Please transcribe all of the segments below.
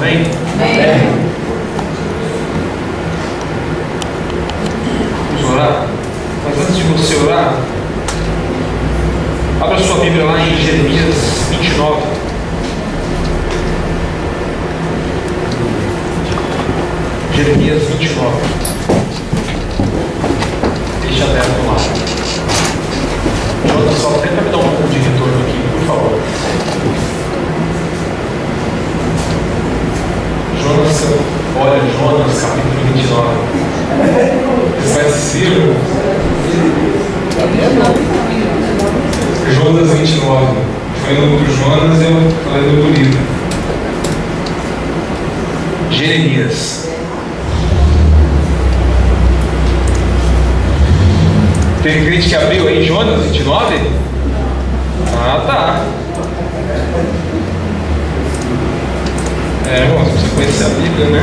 amém? Amém. Vamos orar? Mas antes de você orar, abra sua Bíblia lá em Jeremias 29. Jeremias 29. Deixa aberto lá. Jonas, só tenta me dar um pouco de retorno aqui, por favor. Jonas, capítulo 29. Você vai assistir? Jonas 29. Foi no do Jonas e eu falei do livro. Jeremias. Tem crente que abriu aí Jonas 29? Ah, tá. Irmãos, você conhece a Bíblia, né?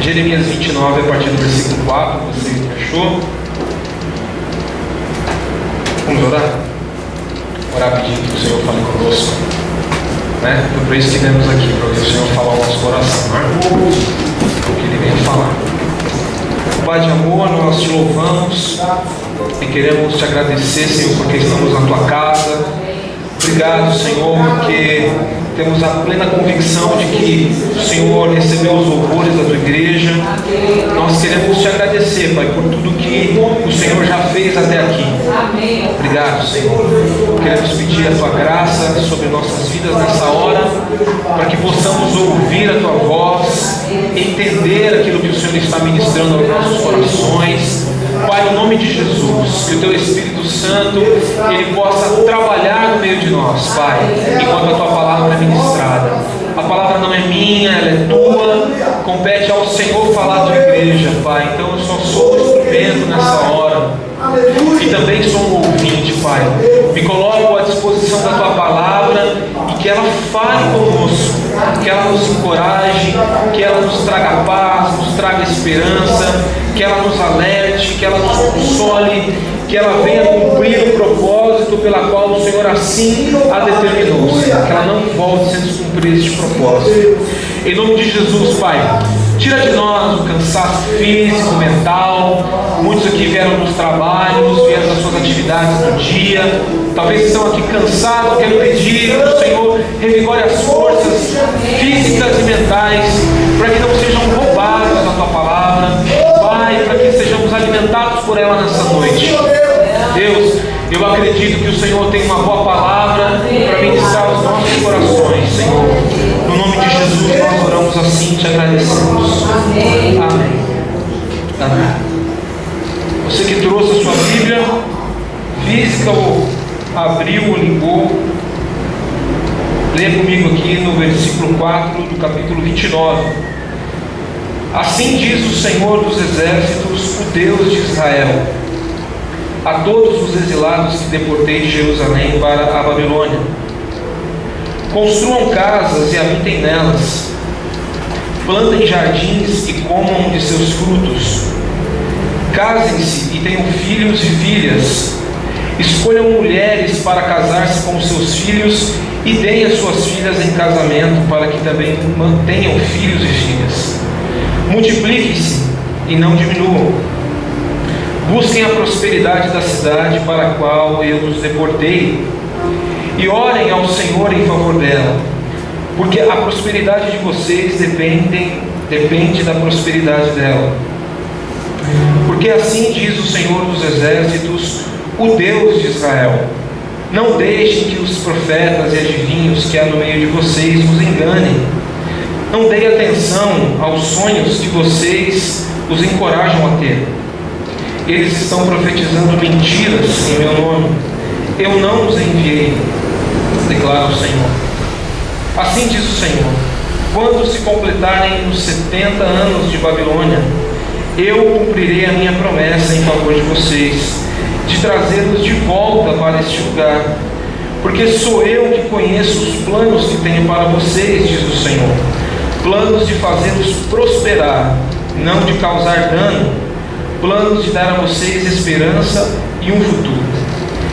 Jeremias 29, a partir do versículo 4, você achou? Vamos orar? Orar pedindo que o Senhor fale conosco, né? Foi por isso que viemos aqui, para que o Senhor fale ao nosso coração, né? O que Ele vem falar. Pai de amor, nós te louvamos e queremos te agradecer, Senhor, porque estamos na tua casa. Obrigado, Senhor, porque temos a plena convicção de que o Senhor recebeu os louvores da tua igreja. Nós queremos te agradecer, Pai, por tudo que o Senhor já fez até aqui. Obrigado, Senhor. Queremos pedir a tua graça sobre nossas vidas nessa hora, para que possamos ouvir a tua voz, entender aquilo que o Senhor está ministrando aos nossos corações. Pai, no nome de Jesus, que o teu Espírito Santo ele possa trabalhar no meio de nós, Pai, enquanto a tua palavra é ministrada. A palavra não é minha, ela é tua. Compete ao Senhor falar à tua igreja, Pai. Então eu só sou um instrumento nessa hora e também sou um ouvinte, Pai. Me coloco à disposição da tua palavra e que ela fale conosco, que ela nos encoraje, que ela nos traga paz, nos traga esperança, que ela nos alerte, que ela nos console, que ela venha cumprir o propósito pela qual o Senhor assim a determinou, Senhor. Que ela não volte sem descumprir este propósito. Em nome de Jesus, Pai, tira de nós o cansaço físico, mental. Muitos aqui vieram dos trabalhos, vieram das suas atividades do dia. Talvez estão aqui cansados. Quero pedir que o Senhor revigore as forças físicas e mentais, para que não sejam roubados da tua palavra, Pai, para que sejamos alimentados por ela nessa noite. Deus, eu acredito que o Senhor tem uma boa palavra para ministrar aos nossos corações, Senhor. No nome de Jesus nós oramos assim e te agradecemos. Amém. Amém. Você que trouxe a sua Bíblia física ou abriu ou ligou, lê comigo aqui no versículo 4 do capítulo 29. Assim diz o Senhor dos Exércitos, o Deus de Israel, a todos os exilados que deportei de Jerusalém para a Babilônia: construam casas e habitem nelas, plantem jardins e comam de seus frutos, casem-se e tenham filhos e filhas, escolham mulheres para casar-se com seus filhos e deem as suas filhas em casamento, para que também mantenham filhos e filhas. Multipliquem-se e não diminuam. Busquem a prosperidade da cidade para a qual eu os deportei, e orem ao Senhor em favor dela, porque a prosperidade de vocês depende da prosperidade dela. Porque assim diz o Senhor dos Exércitos, o Deus de Israel: não deixem que os profetas e adivinhos que há no meio de vocês vos enganem. Não deem atenção aos sonhos que vocês os encorajam a ter. Eles estão profetizando mentiras em meu nome. Eu não os enviei, declara o Senhor. Assim diz o Senhor: quando se completarem os 70 anos de Babilônia, eu cumprirei a minha promessa em favor de vocês, de trazê-los de volta para este lugar, porque sou eu que conheço os planos que tenho para vocês, diz o Senhor, planos de fazê-los prosperar, não de causar dano, planos de dar a vocês esperança e um futuro.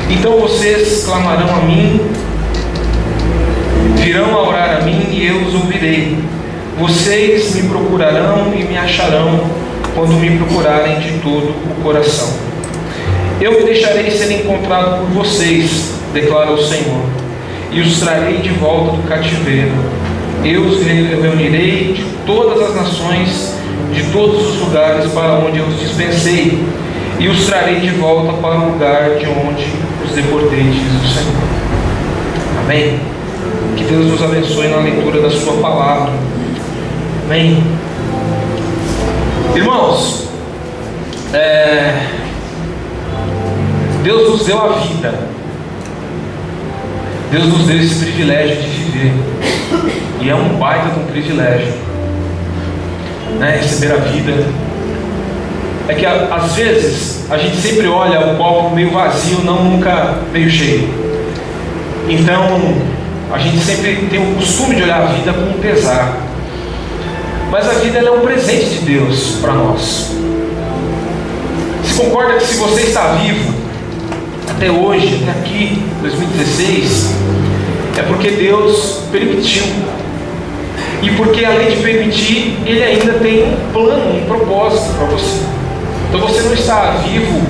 Então vocês clamarão a mim, Virão a orar a mim e eu os ouvirei. Vocês me procurarão e me acharão quando me procurarem de todo o coração. Eu me deixarei ser encontrado por vocês, declara o Senhor, e os trarei de volta do cativeiro. Eu os reunirei de todas as nações, de todos os lugares para onde eu os dispensei, e os trarei de volta para o lugar de onde os deportei, diz o Senhor. Amém? Que Deus nos abençoe na leitura da sua palavra. Amém? Irmãos, Deus nos deu a vida. Deus nos deu esse privilégio de viver. E é um baita de um privilégio, né? Receber a vida. É que às vezes a gente sempre olha o copo meio vazio, não nunca meio cheio. Então a gente sempre tem o costume de olhar a vida com pesar. Mas a vida ela é um presente de Deus para nós. Você concorda que se você está vivo até hoje, até aqui, 2016, é porque Deus permitiu. E porque além de permitir, Ele ainda tem um plano, um propósito para você. Então você não está vivo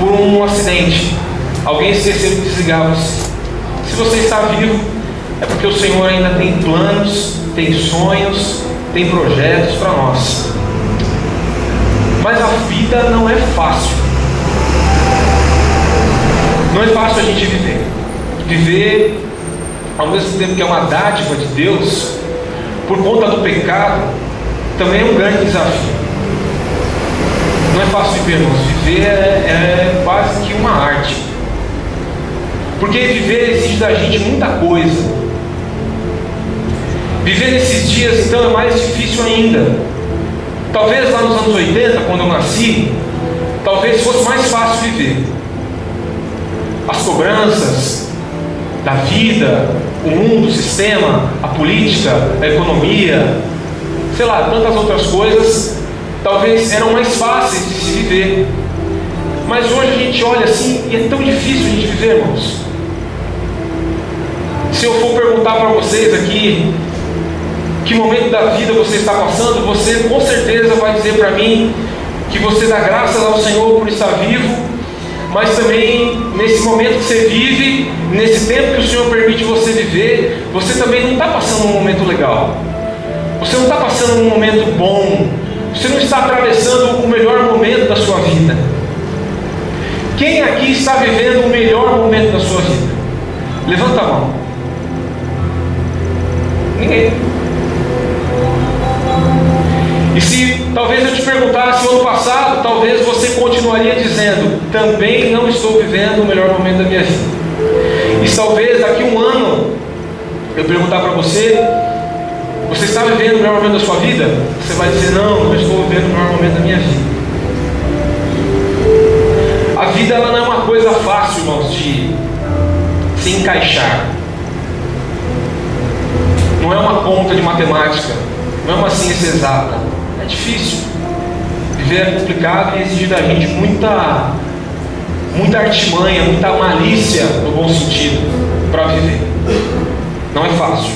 por um acidente. Alguém esqueceu de desligar você. Se você está vivo, é porque o Senhor ainda tem planos, tem sonhos, tem projetos para nós. Mas a vida não é fácil. Não é fácil a gente viver. Viver, ao mesmo tempo que é uma dádiva de Deus, por conta do pecado, também é um grande desafio. Não é fácil viver, irmãos. Viver é quase que uma arte. Porque viver exige da gente muita coisa. Viver nesses dias, então, é mais difícil ainda. Talvez lá nos anos 80, quando eu nasci, talvez fosse mais fácil viver. As cobranças da vida, o mundo, o sistema, a política, a economia, sei lá, tantas outras coisas, talvez eram mais fáceis de se viver. Mas hoje a gente olha assim e é tão difícil a gente viver, irmãos. Se eu for perguntar para vocês aqui que momento da vida você está passando, você com certeza vai dizer para mim que você dá graças ao Senhor por estar vivo, mas também nesse momento que você vive, nesse tempo que o Senhor permite você viver, você também não está passando um momento legal. Você não está passando um momento bom. Você não está atravessando o melhor momento da sua vida. Quem aqui está vivendo o melhor momento da sua vida? Levanta a mão. Ninguém. E se talvez eu te perguntasse o ano passado, talvez você continuaria dizendo: também não estou vivendo o melhor momento da minha vida. E se talvez daqui a um ano eu perguntar para você: você está vivendo o melhor momento da sua vida? Você vai dizer: não estou vivendo o melhor momento da minha vida. A vida ela não é uma coisa fácil, irmãos, de se encaixar. Não é uma conta de matemática, não é uma ciência exata. É difícil. Viver é complicado e exige da gente muita artimanha, muita malícia, no bom sentido, para viver. Não é fácil.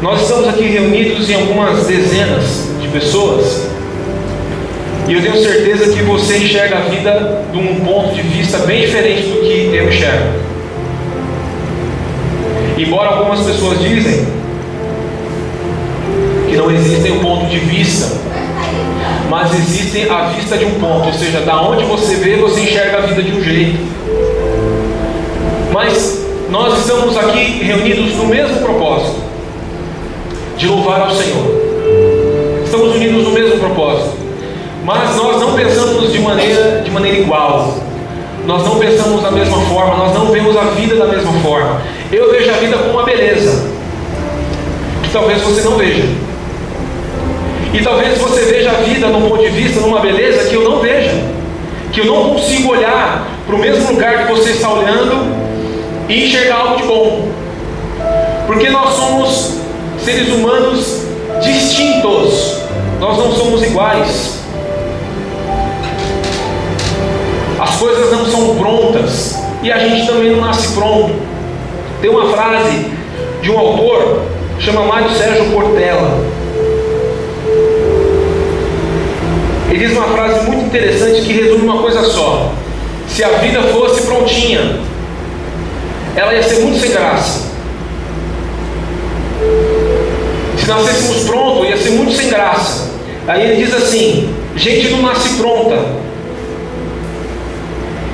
Nós estamos aqui reunidos em algumas dezenas de pessoas, e eu tenho certeza que você enxerga a vida de um ponto de vista bem diferente do que eu enxergo. Embora algumas pessoas dizem que não existem um ponto de vista, mas existe a vista de um ponto, ou seja, da onde você vê, você enxerga a vida de um jeito. Mas nós estamos aqui reunidos no mesmo propósito, de louvar ao Senhor. Estamos unidos no mesmo propósito, mas nós não pensamos de maneira igual. Nós não pensamos da mesma forma, nós não vemos a vida da mesma forma. Eu vejo a vida como uma beleza, que talvez você não veja. E talvez você veja a vida num ponto de vista, numa beleza que eu não veja. Que eu não consigo olhar para o mesmo lugar que você está olhando e enxergar algo de bom. Porque nós somos seres humanos distintos. Nós não somos iguais. As coisas não são prontas. E a gente também não nasce pronto. Tem uma frase de um autor chamado Mário Sérgio Cortella. Ele diz uma frase muito interessante que resume uma coisa só: se a vida fosse prontinha, ela ia ser muito sem graça. Se nascêssemos pronto, ia ser muito sem graça. Aí ele diz assim: gente não nasce pronta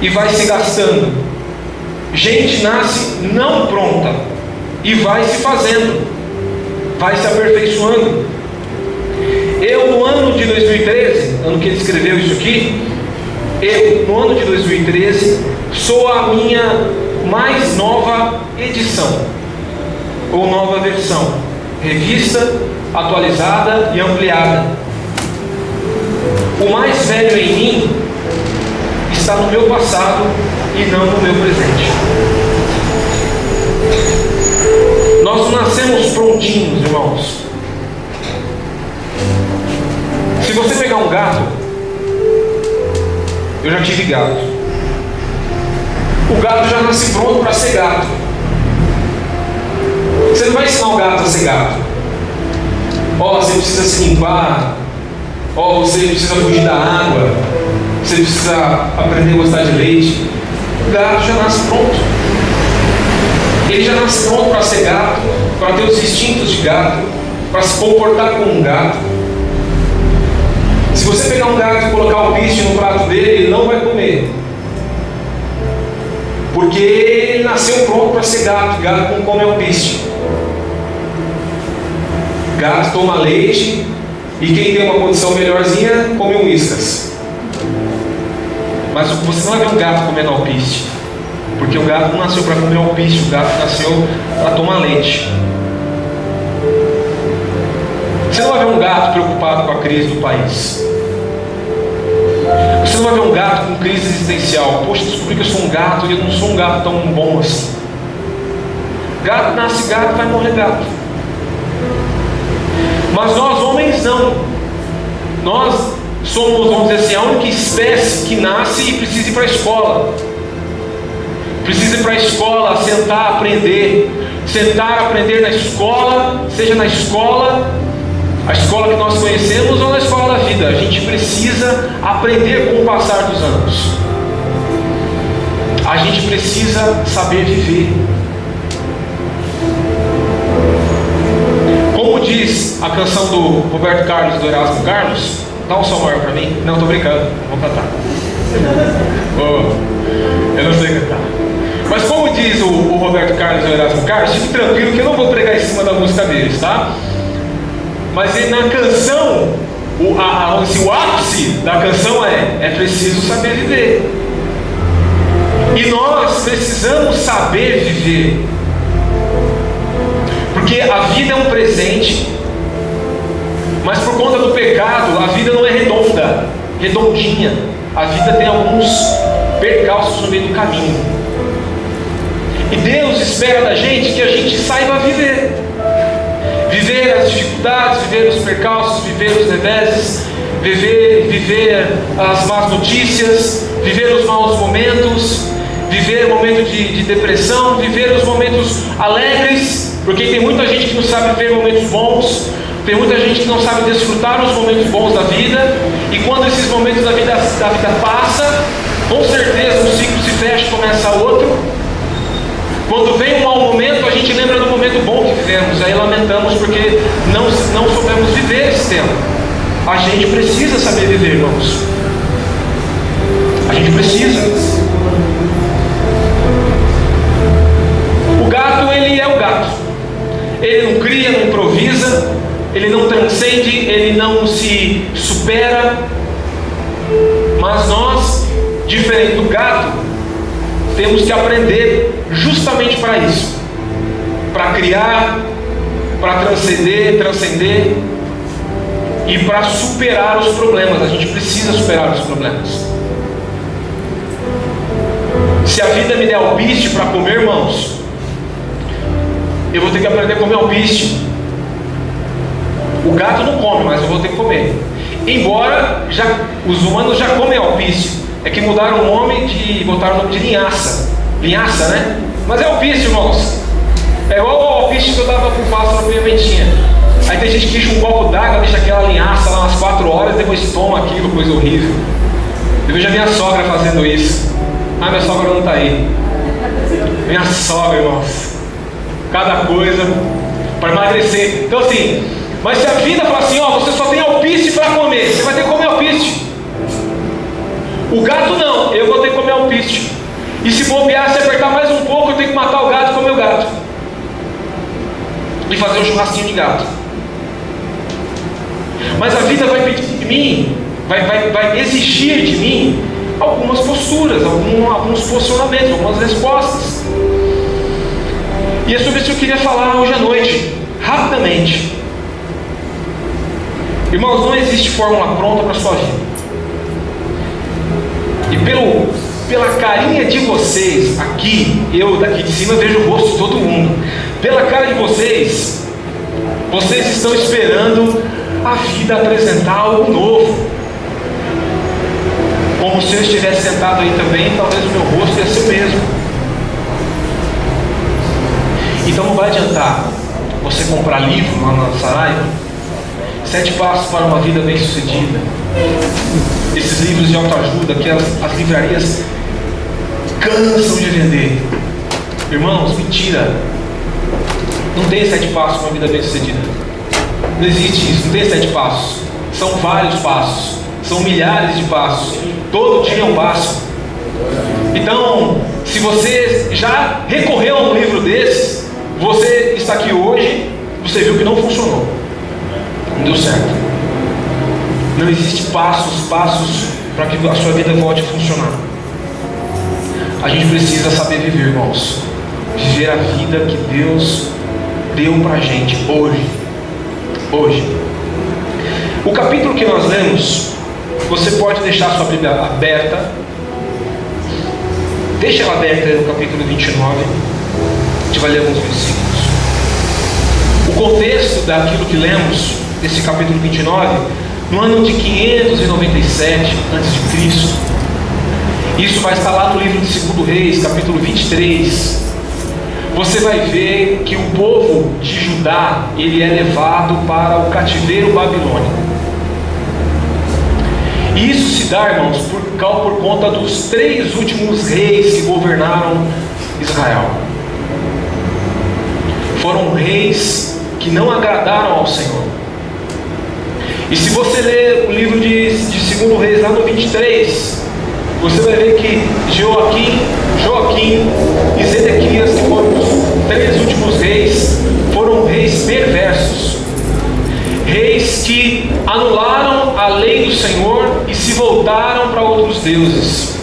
e vai se gastando. Gente nasce não pronta e vai se fazendo, vai se aperfeiçoando. Eu, no ano de 2013, ano que ele escreveu isso aqui, no ano de 2013, sou a minha mais nova edição, ou nova versão, revista, atualizada e ampliada. O mais velho em mim está no meu passado e não no meu presente. Nós não nascemos prontinhos, irmãos. Se você pegar um gato, eu já tive gato. O gato já nasce pronto para ser gato. Você não vai ensinar o gato a ser gato. Você precisa se limpar. Você precisa fugir da água. Você precisa aprender a gostar de leite. O gato já nasce pronto. Ele já nasce pronto para ser gato, para ter os instintos de gato, para se comportar como um gato. Se você pegar um gato e colocar o piste no prato dele, ele não vai comer. Porque ele nasceu pronto para ser gato. Gato não come alpiste. Gato toma leite. E quem tem uma condição melhorzinha, come um whiskas. Mas você não vai ver um gato comendo alpiste. Porque o gato não nasceu para comer alpiste. O gato nasceu para tomar leite. Você não vai ver um gato preocupado com a crise do país. Você não vai ver um gato com crise existencial. Poxa, descobri que eu sou um gato e eu não sou um gato tão bom assim. Gato nasce gato, vai morrer gato. Mas nós homens não. Nós somos, vamos dizer assim, a única espécie que nasce e precisa ir para a escola. Precisa ir para a escola, sentar, aprender. Sentar, aprender na escola, seja na escola, a escola que nós conhecemos ou na escola da vida. A gente precisa aprender com o passar dos anos. A gente precisa saber viver. Como diz a canção do Roberto Carlos, do Erasmo Carlos, dá um som maior para mim. Não, tô brincando, vou cantar. Eu não sei cantar. Mas como diz o Roberto Carlos e o Erasmo Carlos, fique tranquilo que eu não vou pregar em cima da música deles, tá? Mas na canção, o ápice da canção é preciso saber viver. E nós precisamos saber viver. Porque a vida é um presente, mas por conta do pecado, a vida não é redondinha. A vida tem alguns percalços no meio do caminho. E Deus espera da gente que a gente saiba viver. Viver as dificuldades, viver os percalços, viver os reveses, viver as más notícias, viver os maus momentos, viver o momento de depressão, viver os momentos alegres, porque tem muita gente que não sabe viver momentos bons, tem muita gente que não sabe desfrutar os momentos bons da vida, e quando esses momentos da vida passam, com certeza um ciclo se fecha e começa outro. Quando vem um mau momento, a gente lembra do momento bom que vivemos, aí lamentamos porque não soubemos viver esse tempo. A gente precisa saber viver, irmãos. A gente precisa. O gato, ele é o gato. Ele não cria, não improvisa, ele não transcende, ele não se supera. Mas nós, diferente do gato, temos que aprender justamente para isso, para criar, para transcender e para superar os problemas. A gente precisa superar os problemas. Se a vida me der alpiste para comer, irmãos, eu vou ter que aprender a comer alpiste. O gato não come, mas eu vou ter que comer. Embora os humanos já comem alpiste, é que mudaram o nome botaram o nome de linhaça. Linhaça, né? Mas é alpiste, irmãos. É igual o alpiste que eu dava pro pasto na pimentinha. Aí tem gente que enche um copo d'água, deixa aquela linhaça lá umas 4 horas, depois toma aquilo, coisa horrível. Eu vejo a minha sogra fazendo isso. Ah, minha sogra não está aí. Minha sogra, irmãos. Cada coisa para emagrecer. Então assim, mas se a vida fala assim, ó, você só tem alpiste para comer, você vai ter que comer alpiste. O gato não, eu vou ter que comer alpiste. E se bobear, se apertar mais um pouco, eu tenho que matar o gato e comer o gato. E fazer um churrasquinho de gato. Mas a vida vai pedir de mim, vai exigir de mim algumas posturas, alguns posicionamentos, algumas respostas. E é sobre isso que eu queria falar hoje à noite, rapidamente. Irmãos, não existe fórmula pronta para a sua vida. E pela carinha de vocês aqui, eu daqui de cima vejo o rosto de todo mundo. Pela cara de vocês estão esperando a vida apresentar algo novo. Como se eu estivesse sentado aí também, talvez o meu rosto ia ser o mesmo. Então não vai adiantar você comprar livro lá na Saraiva, 7 passos para uma vida bem sucedida, esses livros de autoajuda que as livrarias cansam de vender. Irmãos, mentira. Não tem 7 passos para uma vida bem sucedida. Não existe isso, não tem 7 passos. São vários passos, são milhares de passos. Todo dia é um passo. Então, se você já recorreu a um livro desses, você está aqui hoje, você viu que não funcionou, não deu certo. Não existe passos para que a sua vida volte a funcionar. A gente precisa saber viver, irmãos. Viver a vida que Deus deu para a gente hoje. O capítulo que nós lemos, você pode deixar sua Bíblia aberta. Deixa ela aberta no capítulo 29. A gente vai ler alguns versículos. O contexto daquilo que lemos, desse capítulo 29, no ano de 597 a.C., isso vai estar lá no livro de 2 Reis, capítulo 23. Você vai ver que o povo de Judá, ele é levado para o cativeiro babilônico. E isso se dá, irmãos, por conta dos 3 últimos reis que governaram Israel. Foram reis que não agradaram ao Senhor. E se você ler o livro de 2 Reis, lá no 23, você vai ver que Joaquim e Zedequias, que foram os 3 últimos reis, foram reis perversos. Reis que anularam a lei do Senhor e se voltaram para outros deuses.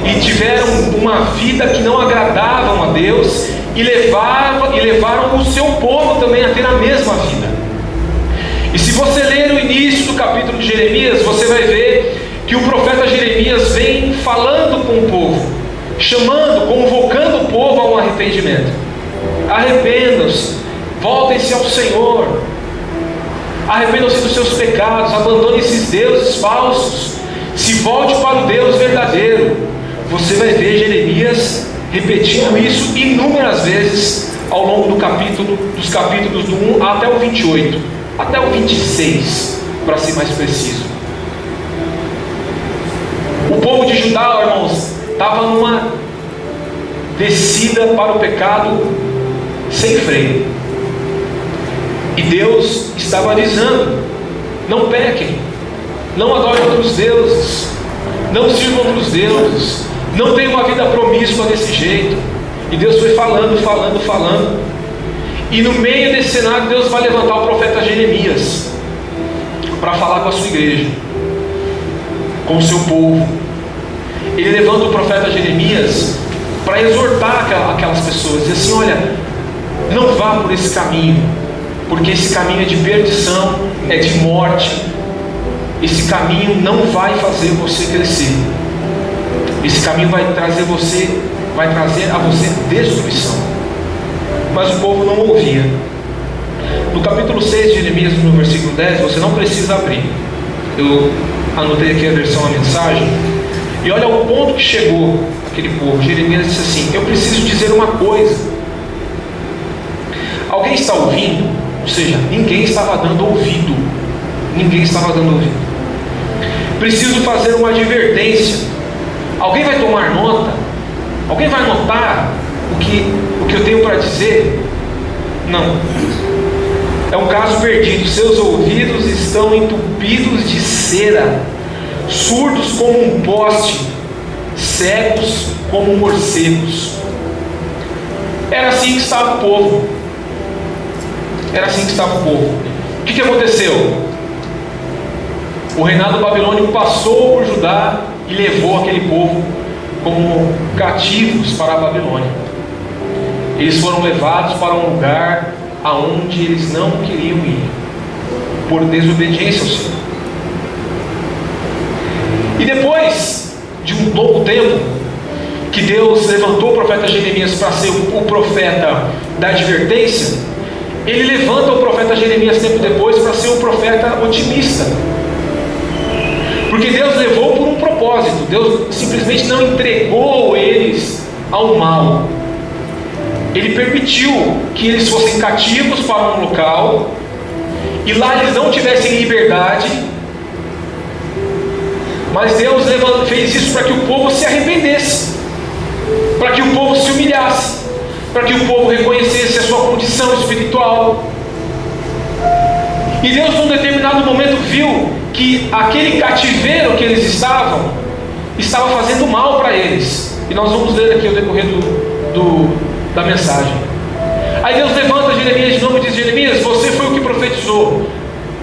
E tiveram uma vida que não agradavam a Deus e levaram o seu povo também a ter a mesma vida. E se você ler o início do capítulo de Jeremias, você vai ver que o profeta Jeremias vem falando com o povo, convocando o povo a um arrependimento. Arrependam-se, voltem-se ao Senhor, arrependam-se dos seus pecados, abandonem esses deuses falsos, se volte para o Deus verdadeiro. Você vai ver Jeremias repetindo isso inúmeras vezes ao longo dos capítulos do 1 até o 28, até o 26, para ser mais preciso. O povo de Judá, irmãos, estava numa descida para o pecado sem freio. E Deus estava avisando: não pequem, não adorem outros deuses, não sirvam outros deuses, não tenham uma vida promíscua desse jeito. E Deus foi falando. E no meio desse cenário, Deus vai levantar o profeta Jeremias para falar com a sua igreja, com o seu povo. Ele levanta o profeta Jeremias para exortar aquelas pessoas, dizer assim: olha, não vá por esse caminho, porque esse caminho é de perdição, é de morte. Esse caminho não vai fazer você crescer. Esse caminho vai trazer a você destruição. Mas o povo não ouvia. No capítulo 6 de Jeremias, no versículo 10, você não precisa abrir. Eu anotei aqui a versão da mensagem. E olha o ponto que chegou aquele povo. Jeremias disse assim: eu preciso dizer uma coisa. Alguém está ouvindo? Ou seja, ninguém estava dando ouvido. Ninguém estava dando ouvido. Preciso fazer uma advertência. Alguém vai tomar nota? Alguém vai notar o que eu tenho para dizer? Não. É um caso perdido. Seus ouvidos estão entupidos de cera, surdos como um poste, cegos como morcegos. Era assim que estava o povo. Era assim que estava o povo. O que aconteceu? O reinado babilônico passou por Judá e levou aquele povo como cativos para a Babilônia. Eles foram levados para um lugar aonde eles não queriam ir, por desobediência ao Senhor. E depois de um longo tempo, que Deus levantou o profeta Jeremias para ser o profeta da advertência, Ele levanta o profeta Jeremias tempo depois para ser um profeta otimista. Porque Deus levou por um propósito. Deus simplesmente não entregou eles ao mal. Ele permitiu que eles fossem cativos para um local, e lá eles não tivessem liberdade, mas Deus fez isso para que o povo se arrependesse, para que o povo se humilhasse, para que o povo reconhecesse a sua condição espiritual. E Deus, num determinado momento, viu que aquele cativeiro que eles estava fazendo mal para eles. E nós vamos ler aqui o decorrer da mensagem. Aí Deus levanta Jeremias de novo e diz: Jeremias, você foi o que profetizou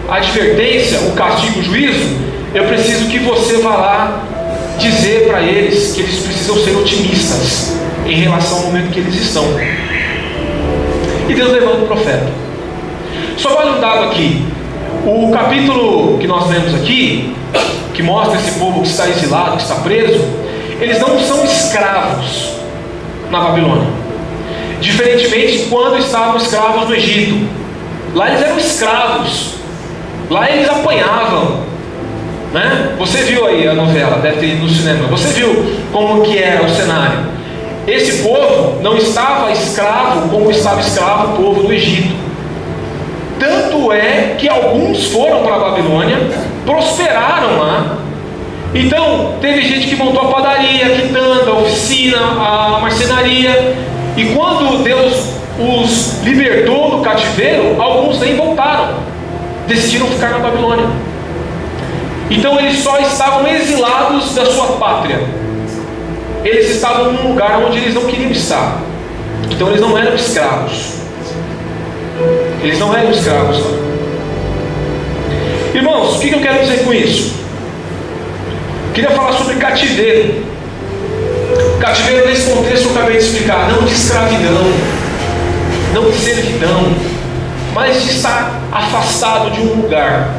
a advertência, o castigo, o juízo. Eu preciso que você vá lá dizer para eles que eles precisam ser otimistas em relação ao momento que eles estão. E Deus levanta o profeta. Só vale um dado aqui. O capítulo que nós lemos aqui, que mostra esse povo que está exilado, que está preso, eles não são escravos na Babilônia, diferentemente de quando estavam escravos no Egito. Lá eles eram escravos, lá eles apanhavam, né? Você viu aí a novela, deve ter ido no cinema, você viu como que era o cenário. Esse povo não estava escravo como estava escravo o povo do Egito. Tanto é que alguns foram para a Babilônia, prosperaram lá. Então, teve gente que montou a padaria, a quitanda, a oficina, a marcenaria. E quando Deus os libertou do cativeiro, alguns nem voltaram, decidiram ficar na Babilônia. Então, eles só estavam exilados da sua pátria. Eles estavam num lugar onde eles não queriam estar. Então, eles não eram escravos. Eles não eram escravos lá. Irmãos, o que eu quero dizer com isso? Queria falar sobre cativeiro. Cativeiro nesse contexto eu acabei de explicar. Não de escravidão, não de servidão, mas de estar afastado de um lugar.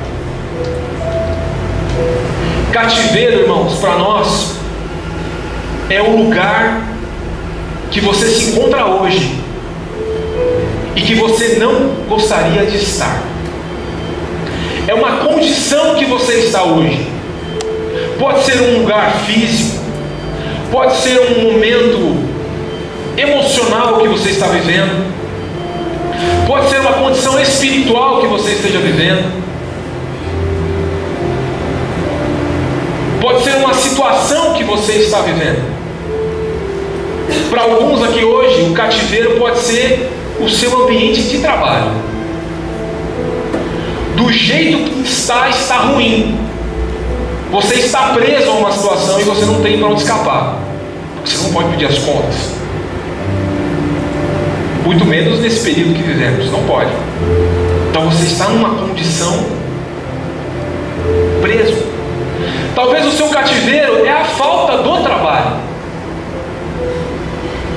Cativeiro, irmãos, para nós é o lugar que você se encontra hoje e que você não gostaria de estar. É uma condição que você está hoje. Pode ser um lugar físico, pode ser um momento emocional que você está vivendo, pode ser uma condição espiritual que você esteja vivendo, pode ser uma situação que você está vivendo. Para alguns aqui hoje, o cativeiro pode ser o seu ambiente de trabalho. Do jeito que está ruim. Você está preso a uma situação e você não tem para onde escapar. Você não pode pedir as contas. Muito menos nesse período que vivemos. Não pode. Então você está numa condição preso. Talvez o seu cativeiro é a falta do trabalho.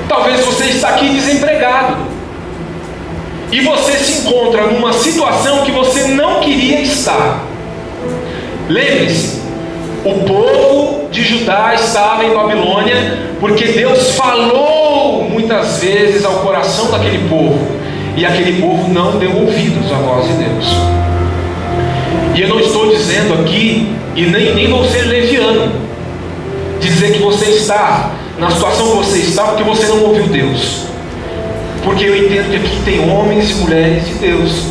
Talvez você está aqui desempregado. E você se encontra numa situação que você não queria estar. Lembre-se, o povo de Judá estava em Babilônia porque Deus falou muitas vezes ao coração daquele povo, e aquele povo não deu ouvidos à voz de Deus. E eu não estou dizendo aqui, e nem vou ser leviano, dizer que você está na situação que você está porque você não ouviu Deus. Porque eu entendo que aqui tem homens e mulheres de Deus,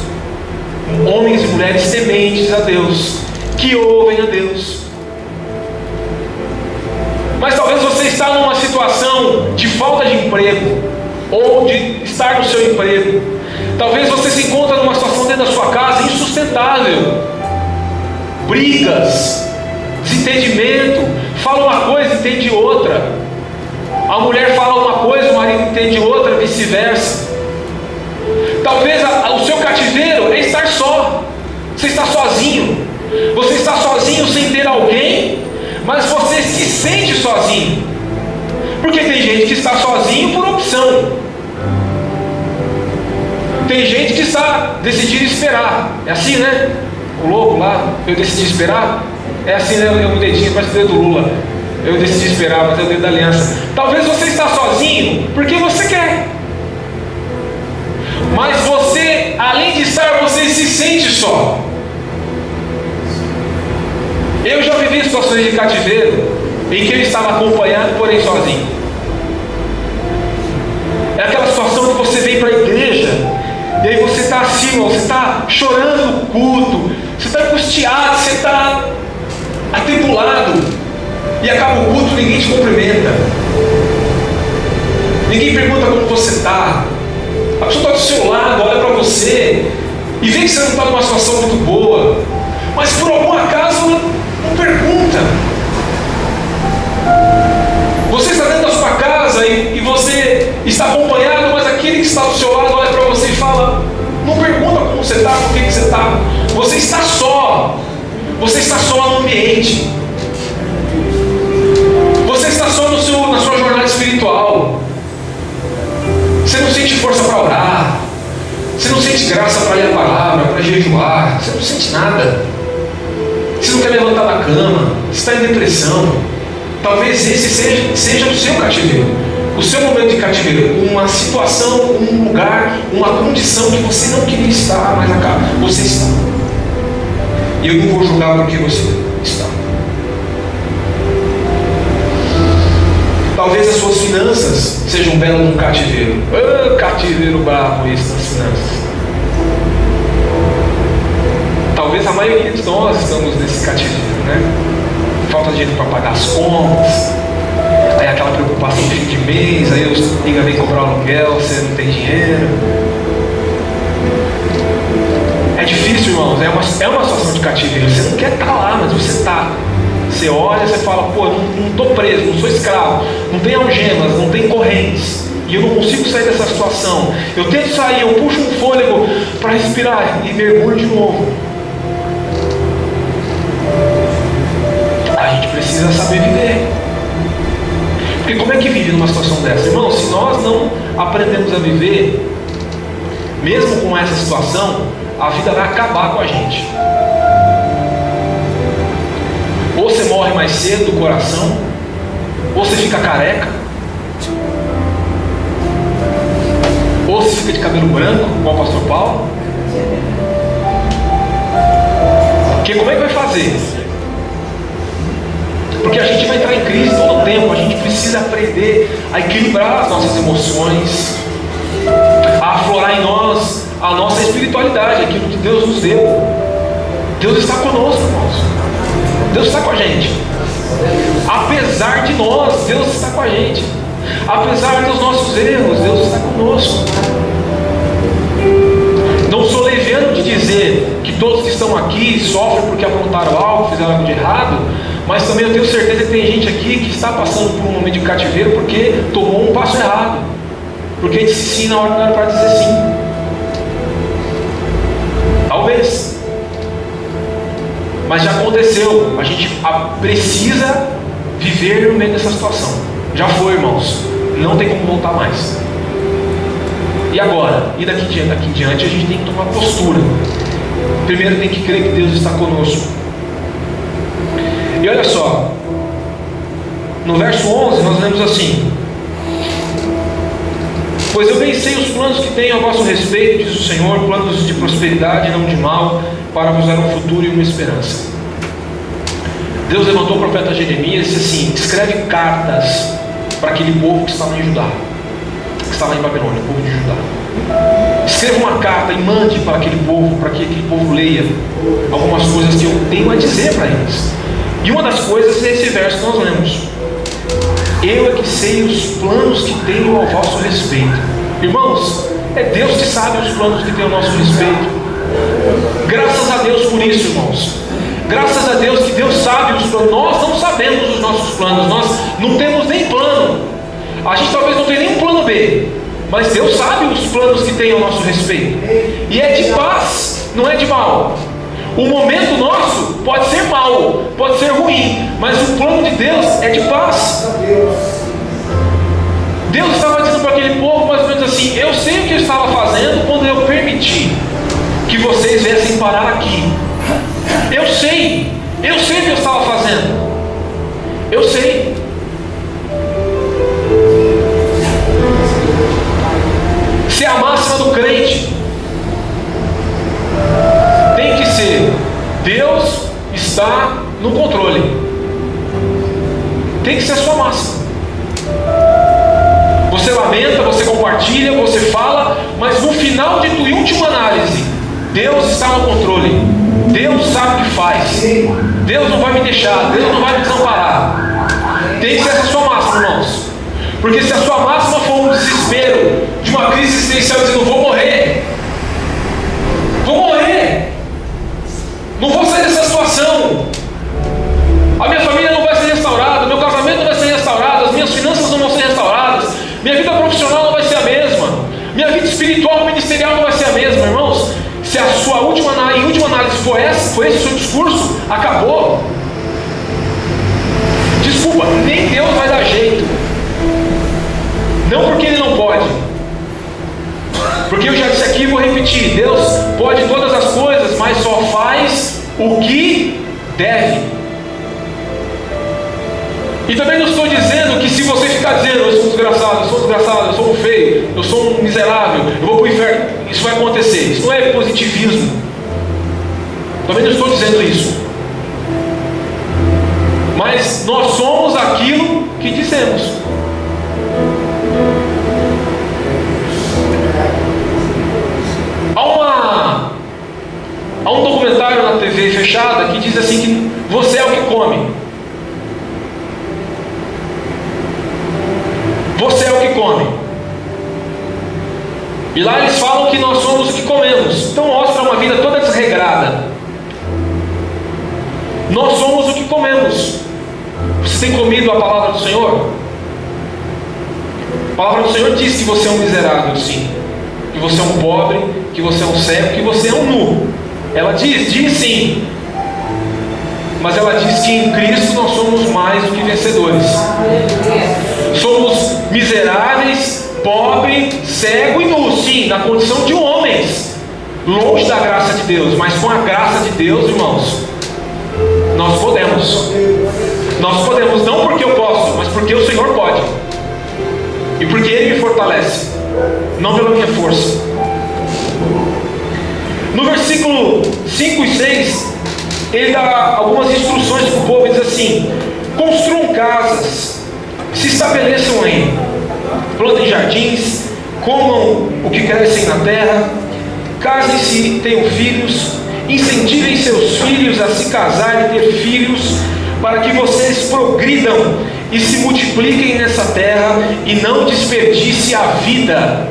homens e mulheres tementes a Deus, que ouvem a Deus. Mas talvez você está numa situação de falta de emprego, ou de estar no seu emprego. Talvez você se encontre numa situação dentro da sua casa insustentável. Brigas, desentendimento, fala uma coisa e entende outra. A mulher fala uma coisa, o marido entende outra, vice-versa. Talvez o seu cativeiro é estar só. Você está sozinho. Você está sozinho sem ter alguém, mas você se sente sozinho. Porque tem gente que está sozinho por opção. Tem gente que está decidindo esperar. É assim, né? O louco lá, eu decidi esperar. É assim, né? Eu um dedinho para o dedo do Lula. Eu decidi esperar, mas é o dedo da aliança. Talvez você está sozinho porque você quer. Mas você, além de estar, você se sente só. Eu já vivi situações de cativeiro em que eu estava acompanhado, porém sozinho. É aquela situação que você vem para a igreja e aí você está assim, você está chorando no culto, você está angustiado, você está atribulado, e acaba o culto, ninguém te cumprimenta, ninguém pergunta como você está. A pessoa está do seu lado, olha para você e vê que você não está numa situação muito boa, mas por algum acaso não pergunta. Você está dentro da sua casa e você está acompanhado, mas aquele que está do seu lado olha para você e fala, não pergunta como você está, por que você está. Você está só. Você está só no ambiente. Você está só na sua jornada espiritual. Você não sente força para orar. Você não sente graça para ler a palavra, para jejuar. Você não sente nada. Você não quer levantar da cama. Você está em depressão. Talvez esse seja o seu cativeiro, o seu momento de cativeiro, uma situação, um lugar, uma condição que você não queria estar, mas acaba, você está. E eu não vou julgar porque você está. Talvez as suas finanças sejam um belo cativeiro. Cativeiro bravo esse das finanças. Talvez a maioria de nós estamos nesse cativeiro, né? Falta de dinheiro para pagar as contas, aí aquela preocupação de fim de mês, aí os liga vem cobrar aluguel, você não tem dinheiro. É difícil, irmãos, é uma situação de cativeiro. Você não quer estar lá, mas você está. Você olha, você fala, pô, não estou preso, não sou escravo, não tem algemas, não tem correntes, e eu não consigo sair dessa situação. Eu tento sair, eu puxo um fôlego para respirar e mergulho de novo. A gente precisa saber viver. Porque como é que vive numa situação dessa? Irmão, se nós não aprendemos a viver, mesmo com essa situação, a vida vai acabar com a gente. Ou você morre mais cedo do coração, ou você fica careca, ou você fica de cabelo branco, igual o pastor Paulo. Porque como é que vai fazer? Porque a gente vai entrar em crise todo o tempo. A gente precisa aprender a equilibrar as nossas emoções, a aflorar em nós a nossa espiritualidade, aquilo que Deus nos deu. Deus está conosco, irmãos. Deus está com a gente. Apesar de nós, Deus está com a gente. Apesar dos nossos erros, Deus está conosco. Não sou leviano de dizer que todos que estão aqui sofrem porque aprontaram algo, fizeram algo de errado, mas também eu tenho certeza que tem gente aqui que está passando por um momento de cativeiro porque tomou um passo errado, porque disse sim na hora que não era para dizer sim. Talvez, mas já aconteceu. A gente precisa viver no meio dessa situação. Já foi, irmãos, não tem como voltar mais. E agora? E daqui em diante a gente tem que tomar postura. Primeiro tem que crer que Deus está conosco. E olha só, no verso 11 nós lemos assim: pois eu bem sei os planos que tenho a vosso respeito, diz o Senhor, planos de prosperidade e não de mal, para vos dar um futuro e uma esperança. Deus levantou o profeta Jeremias e disse assim: escreve cartas para aquele povo que estava em Judá. que está lá em Babilônia, o povo de Judá. Escreva uma carta e mande para aquele povo, para que aquele povo leia algumas coisas que eu tenho a dizer para eles. E uma das coisas é esse verso que nós lemos: eu é que sei os planos que tenho ao vosso respeito. Irmãos, é Deus que sabe os planos que tem ao nosso respeito. Graças a Deus por isso, irmãos. Graças a Deus que Deus sabe os planos. Nós não sabemos os nossos planos. Nós não temos nem plano. A gente talvez não tenha nem um plano B, mas Deus sabe os planos que tem ao nosso respeito. E é de paz, não é de mal. O momento nosso pode ser mal, pode ser ruim, mas o plano de Deus é de paz. Deus estava dizendo para aquele povo mais ou menos assim: eu sei o que eu estava fazendo quando eu permiti que vocês viessem parar aqui. Eu sei o que eu estava fazendo. Eu sei. Se a máxima do crente tem que ser: Deus está no controle. Tem que ser a sua máxima. Você lamenta, você compartilha, você fala, mas no final de tua última análise, Deus está no controle. Deus sabe o que faz. Deus não vai me deixar. Deus não vai me desamparar. Tem que ser essa sua máxima, irmãos. Porque se a sua máxima for um desespero de uma crise existencial, dizendo: vou morrer, não vou sair dessa situação, a minha família não vai ser restaurada, meu casamento não vai ser restaurado, as minhas finanças não vão ser restauradas, minha vida profissional não vai ser a mesma, minha vida espiritual, ministerial não vai ser a mesma. Irmãos, se a sua última análise foi esse o seu discurso, acabou. Desculpa, nem Deus vai dar jeito. Não porque Ele não pode, porque eu já disse aqui e vou repetir: Deus pode todas as coisas, mas só faz o que deve. E também não estou dizendo que se você ficar dizendo: eu sou desgraçado, eu sou um feio, eu sou um miserável, eu vou para o inferno, isso vai acontecer. Isso não é positivismo. Também não estou dizendo isso. Mas nós somos aquilo que dizemos. Há um documentário na TV fechada que diz assim que você é o que come. Você é o que come. E lá eles falam que nós somos o que comemos. Então mostra uma vida toda desregrada. Nós somos o que comemos. Você tem comido a palavra do Senhor? A palavra do Senhor diz que você é um miserável, sim. Que você é um pobre, que você é um cego, que você é um nu. Ela diz sim. Mas ela diz que em Cristo nós somos mais do que vencedores. Somos miseráveis, pobre, cego e nu, sim, na condição de homens, longe da graça de Deus. Mas com a graça de Deus, irmãos, nós podemos. Nós podemos, não porque eu posso, mas porque o Senhor pode. E porque Ele me fortalece, não pela minha força. No versículo 5 e 6, ele dá algumas instruções para o povo e diz assim: construam casas, se estabeleçam aí, plantem jardins, comam o que crescem na terra, casem-se, tenham filhos, incentivem seus filhos a se casar e ter filhos, para que vocês progridam e se multipliquem nessa terra e não desperdice a vida.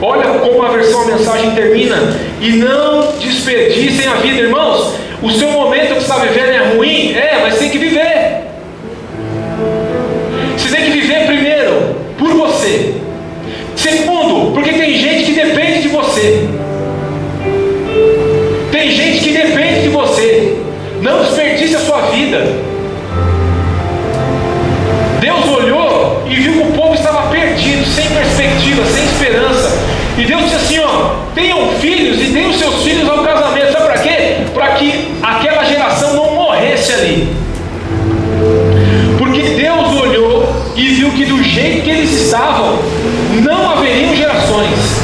Olha como a mensagem termina: e não desperdicem a vida. Irmãos, o seu momento que está vivendo é ruim? Mas tem que viver. Você tem que viver primeiro por você. Segundo, porque tem gente que depende de você. Tem gente que depende de você. Não desperdice a sua vida. Deus olhou e viu que o povo estava perdido, sem perspectiva, sem esperança. E Deus disse assim: tenham filhos e deem os seus filhos ao casamento. Sabe para quê? Para que aquela geração não morresse ali. Porque Deus olhou e viu que do jeito que eles estavam, não haveriam gerações.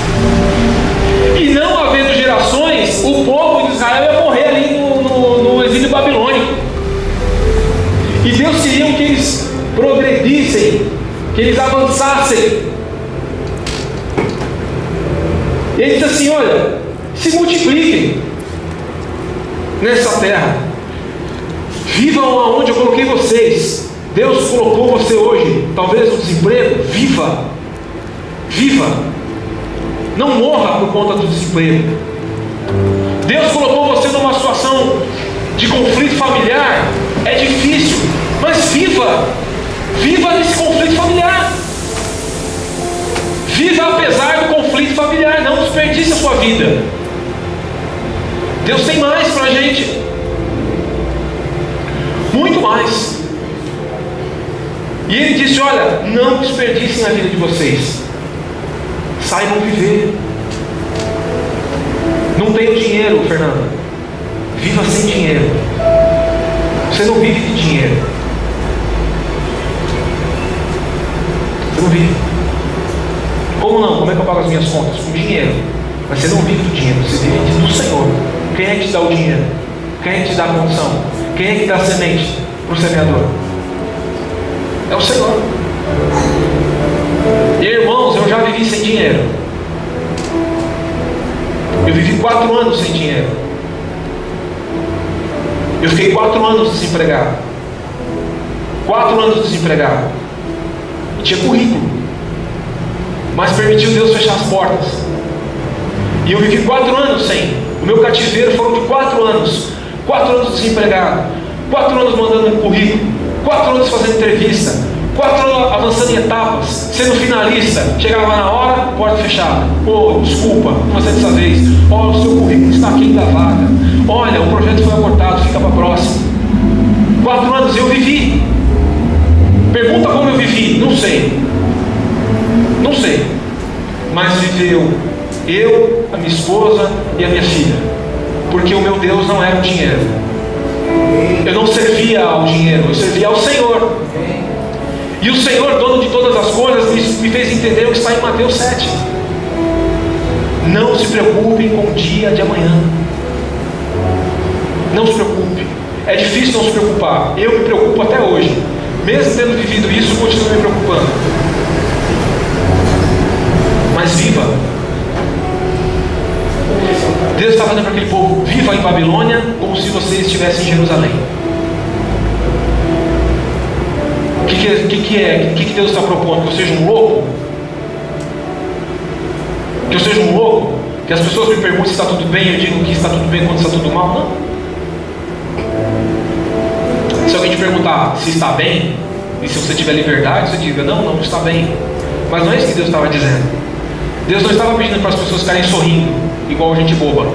E não havendo gerações, o povo de Israel ia morrer ali no exílio babilônico. E Deus queria que eles progredissem, que eles avançassem. Ele diz assim: olha, se multipliquem nessa terra, vivam aonde eu coloquei vocês. Deus colocou você hoje, talvez no desemprego. Viva, não morra por conta do desemprego. Deus colocou você numa situação de conflito familiar, é difícil, mas viva nesse conflito familiar. Viva apesar do conflito familiar, não desperdice a sua vida. Deus tem mais para a gente, muito mais. E Ele disse: olha, não desperdicem a vida de vocês, saibam viver. Não tenho dinheiro, Fernanda, viva sem dinheiro. Você não vive de dinheiro, você não vive. Como não? Como é que eu pago as minhas contas? Com dinheiro. Mas você não vive do dinheiro, você vive do Senhor. Quem é que te dá o dinheiro? Quem é que te dá a condição? Quem é que dá a semente para o semeador? É o Senhor. E irmãos, eu já vivi sem dinheiro. Eu vivi 4 anos sem dinheiro. Eu fiquei 4 anos desempregado. 4 anos desempregado. E tinha currículo, mas permitiu Deus fechar as portas. E eu vivi 4 anos sem. O meu cativeiro foram de 4 anos. 4 anos desempregado, 4 anos mandando um currículo, 4 anos fazendo entrevista, 4 anos avançando em etapas, sendo finalista. Chegava na hora, porta fechada. Pô, desculpa, você dessa vez. Olha, o seu currículo está aqui da vaga. Olha, o projeto foi abortado, fica para a próxima. 4 anos eu vivi. Pergunta como eu vivi? Não sei. Mas viveu eu, a minha esposa e a minha filha. Porque o meu Deus não era o dinheiro. Eu não servia ao dinheiro, eu servia ao Senhor. E o Senhor, dono de todas as coisas, me fez entender o que está em Mateus 7. Não se preocupem com o dia de amanhã. Não se preocupe. É difícil não se preocupar. Eu me preocupo até hoje. Mesmo tendo vivido isso, continuo me preocupando. Mas viva. Deus está falando para aquele povo: viva em Babilônia como se vocês estivessem em Jerusalém. O que Deus está propondo? Que eu seja um louco? Que eu seja um louco? Que as pessoas me perguntam se está tudo bem, eu digo que está tudo bem quando está tudo mal? Não. Se alguém te perguntar se está bem, e se você tiver liberdade, você diga: não está bem. Mas não é isso que Deus estava dizendo. Deus não estava pedindo para as pessoas ficarem sorrindo igual gente boba.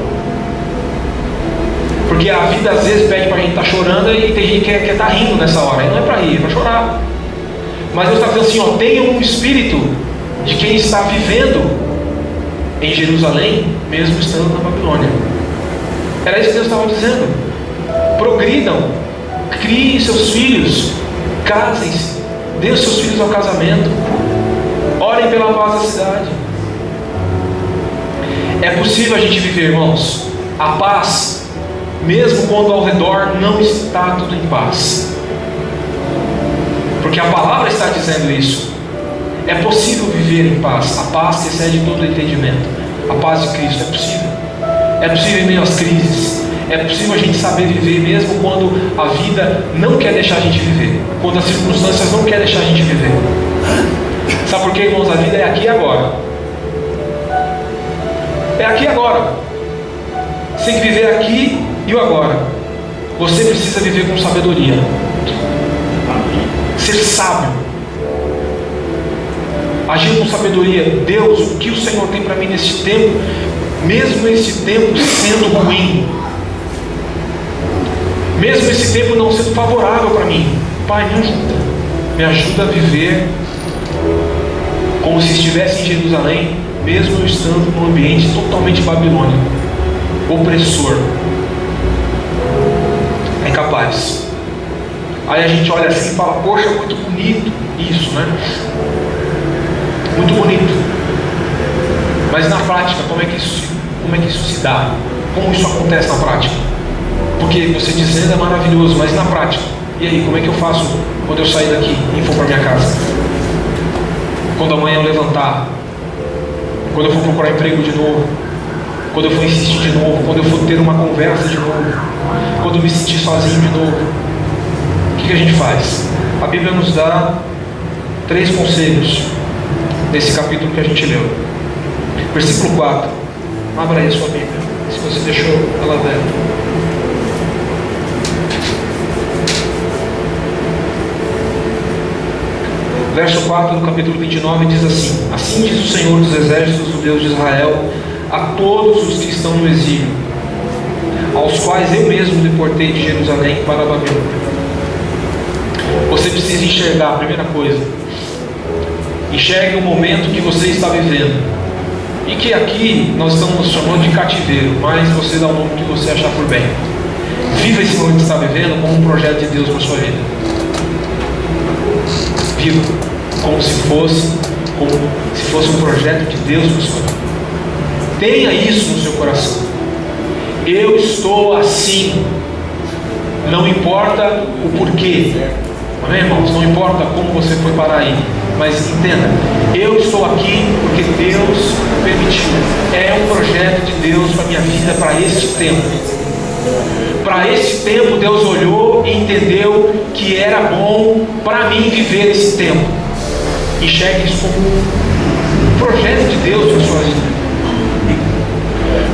Porque a vida às vezes pede para a gente estar chorando, e tem gente que quer estar rindo nessa hora. E não é para rir, é para chorar. Mas Deus está dizendo assim: ó, tenha um espírito de quem está vivendo em Jerusalém, mesmo estando na Babilônia. Era isso que Deus estava dizendo. Progridam, criem seus filhos, casem-se, dêem os seus filhos ao casamento, orem pela paz da cidade. É possível a gente viver, irmãos, a paz, mesmo quando ao redor não está tudo em paz. Porque a palavra está dizendo isso. É possível viver em paz. A paz que excede todo entendimento. A paz de Cristo é possível. É possível em meio às crises. É possível a gente saber viver mesmo quando a vida não quer deixar a gente viver. Quando as circunstâncias não querem deixar a gente viver. Sabe por quê, irmãos? A vida é aqui e agora. É aqui e agora. Você tem que viver aqui e o agora. Você precisa viver com sabedoria. Ser sábio. Agir com sabedoria. Deus, o que o Senhor tem para mim nesse tempo, mesmo esse tempo sendo ruim, mesmo esse tempo não sendo favorável para mim, Pai, me ajuda a viver como se estivesse em Jerusalém, mesmo eu estando num ambiente totalmente babilônico, opressor. É incapaz. Aí a gente olha assim e fala: poxa, muito bonito isso, né? Muito bonito. Mas na prática, como é que isso se dá? Como isso acontece na prática? Porque você dizendo é maravilhoso, mas na prática, e aí, como é que eu faço quando eu sair daqui e for para minha casa? Quando amanhã eu levantar, quando eu for procurar emprego de novo, quando eu for insistir de novo, quando eu for ter uma conversa de novo, quando eu me sentir sozinho de novo, o que a gente faz? A Bíblia nos dá 3 conselhos nesse capítulo que a gente leu. Versículo 4. Abra aí a sua Bíblia, se você deixou ela aberta. Verso 4 do capítulo 29 diz assim: assim diz o Senhor dos Exércitos, o Deus de Israel, a todos os que estão no exílio, aos quais eu mesmo deportei de Jerusalém para a Babilônia. Você precisa enxergar, a primeira coisa, enxergue o momento que você está vivendo, e que aqui nós estamos chamando de cativeiro, mas você dá o nome que você achar por bem. Viva esse momento que você está vivendo como um projeto de Deus para a sua vida. Viva como se fosse um projeto de Deus para a sua vida. Tenha isso no seu coração. Eu estou assim, não importa o porquê, amém, irmãos? Não importa como você foi parar aí, mas entenda, eu estou aqui porque Deus permitiu. É um projeto de Deus para a minha vida, para este tempo. Para esse tempo Deus olhou e entendeu que era bom para mim viver esse tempo. Enxergue isso como um projeto de Deus para a sua vida.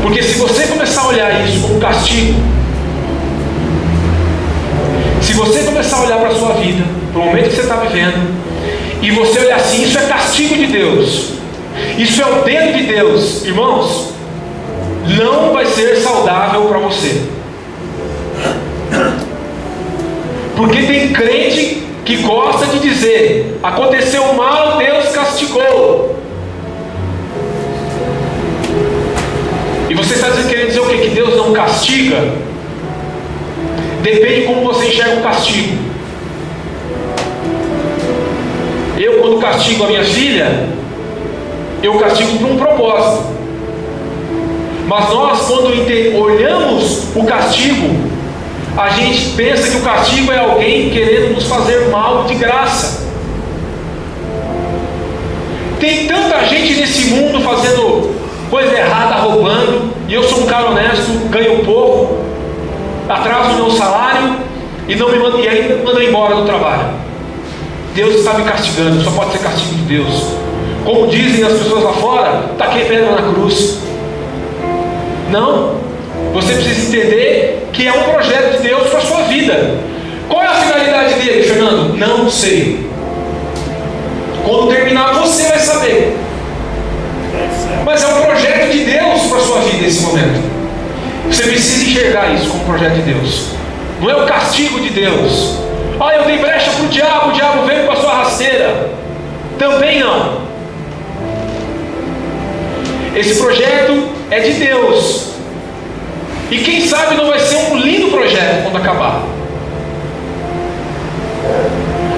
Porque se você começar a olhar isso como castigo, se você começar a olhar para a sua vida, para o momento que você está vivendo, e você olhar assim, isso é castigo de Deus, isso é o dedo de Deus, irmãos, não vai ser saudável para você. Porque tem crente que gosta de dizer: aconteceu mal, Deus castigou. E você está querendo dizer o quê? Que Deus não castiga? Depende de como você enxerga o castigo. Eu, quando castigo a minha filha, eu castigo por um propósito. Mas nós, quando olhamos o castigo, a gente pensa que o castigo é alguém querendo nos fazer mal de graça. Tem tanta gente nesse mundo fazendo coisa errada, roubando, e eu sou um cara honesto, ganho pouco, atraso o meu salário e não me manda, e ainda me manda embora do trabalho. Deus está me castigando, só pode ser castigo de Deus. Como dizem as pessoas lá fora, taquei pedra na cruz. Não, você precisa entender que é um projeto de Deus para a sua vida. Qual é a finalidade dele, Fernando? Não sei. Quando terminar você vai saber. Mas é um projeto de Deus para a sua vida nesse momento. Você precisa enxergar isso como um projeto de Deus. Não é o castigo de Deus. Ah, eu dei brecha para o diabo veio com a sua rasteira. Também não. Esse projeto é de Deus. E quem sabe não vai ser um lindo projeto quando acabar.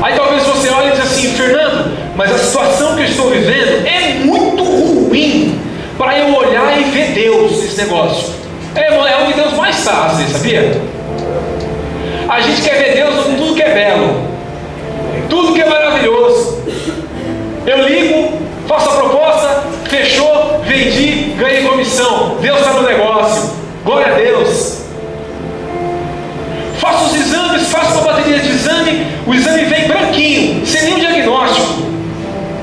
Aí talvez você olhe e diz assim: Fernando, mas a situação que eu estou vivendo é muito ruim para eu olhar e ver Deus nesse negócio. É onde Deus mais está, você sabia? A gente quer ver Deus em tudo que é belo, tudo que é maravilhoso. Eu ligo, faço a proposta, fechou, vendi, ganhei comissão. Deus está no negócio. Glória a Deus. Faço os exames, faço uma bateria de exame, o exame vem branquinho, sem nenhum diagnóstico.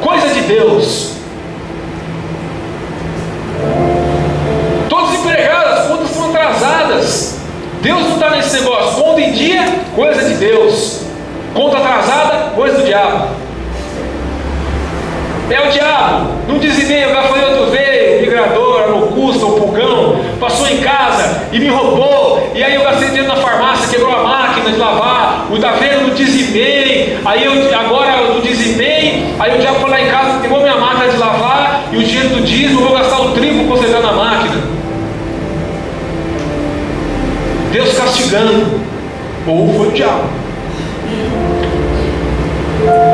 Coisa de Deus. Todos empregados, as contas estão atrasadas. Deus não está nesse negócio. Conta em dia, coisa de Deus. Conta atrasada, coisa do diabo. É o diabo. Não dizimei, o gafanhoto veio, o migrador, a locusta, o pulgão, passou em casa e me roubou. E aí eu gastei dinheiro na farmácia, quebrou a máquina de lavar. O da venda não dizimei. Agora eu não dizimei. Aí o diabo foi lá em casa, pegou minha máquina de lavar. E o dinheiro do dízimo eu vou gastar o triplo consertando a máquina. Deus castigando. Ou foi o diabo.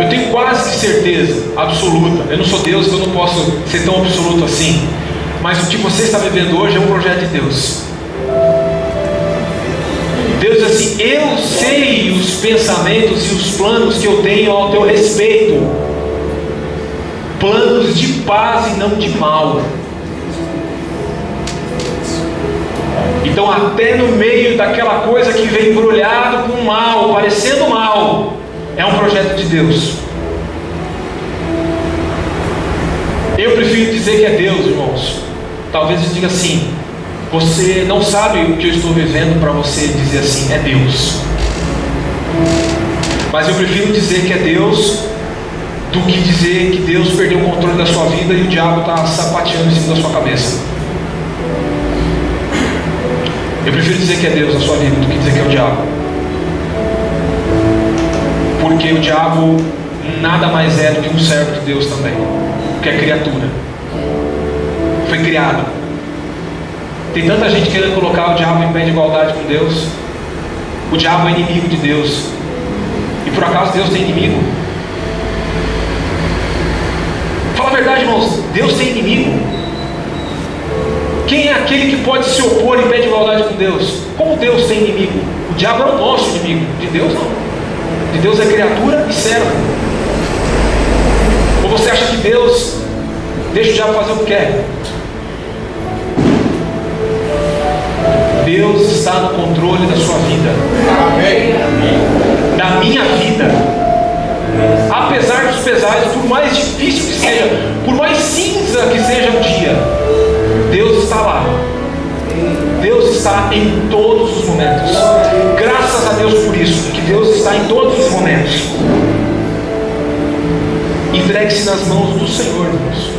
Eu tenho quase que certeza absoluta, eu não sou Deus, eu não posso ser tão absoluto assim, mas o que você está vivendo hoje é um projeto de Deus. Deus diz assim: eu sei os pensamentos e os planos que eu tenho ao teu respeito, planos de paz e não de mal. Então, até no meio daquela coisa que vem embrulhado com mal, parecendo mal, é um projeto de Deus. Eu prefiro dizer que é Deus, irmãos. Talvez eu diga assim: você não sabe o que eu estou vivendo para você dizer assim, é Deus. Mas eu prefiro dizer que é Deus do que dizer que Deus perdeu o controle da sua vida e o diabo está sapateando em cima da sua cabeça. Eu prefiro dizer que é Deus na sua vida do que dizer que é o diabo. Porque o diabo nada mais é do que um servo de Deus também, que é criatura. Foi criado. Tem tanta gente querendo colocar o diabo em pé de igualdade com Deus. O diabo é inimigo de Deus. E por acaso Deus tem inimigo? Fala a verdade, irmãos. Deus tem inimigo. Quem é aquele que pode se opor em pé de igualdade com Deus? Como Deus tem inimigo? O diabo é o nosso inimigo. De Deus não. De Deus é criatura e servo. Ou você acha que Deus deixa o diabo fazer o que quer? Deus está no controle da sua vida. Amém. Da minha vida. Apesar dos pesares, por mais difícil que seja, por mais cinza que seja o dia, Deus está lá. Deus está em todos os momentos. Graças a Deus por isso, que Deus está em todos os momentos. Entregue-se nas mãos do Senhor, irmãos.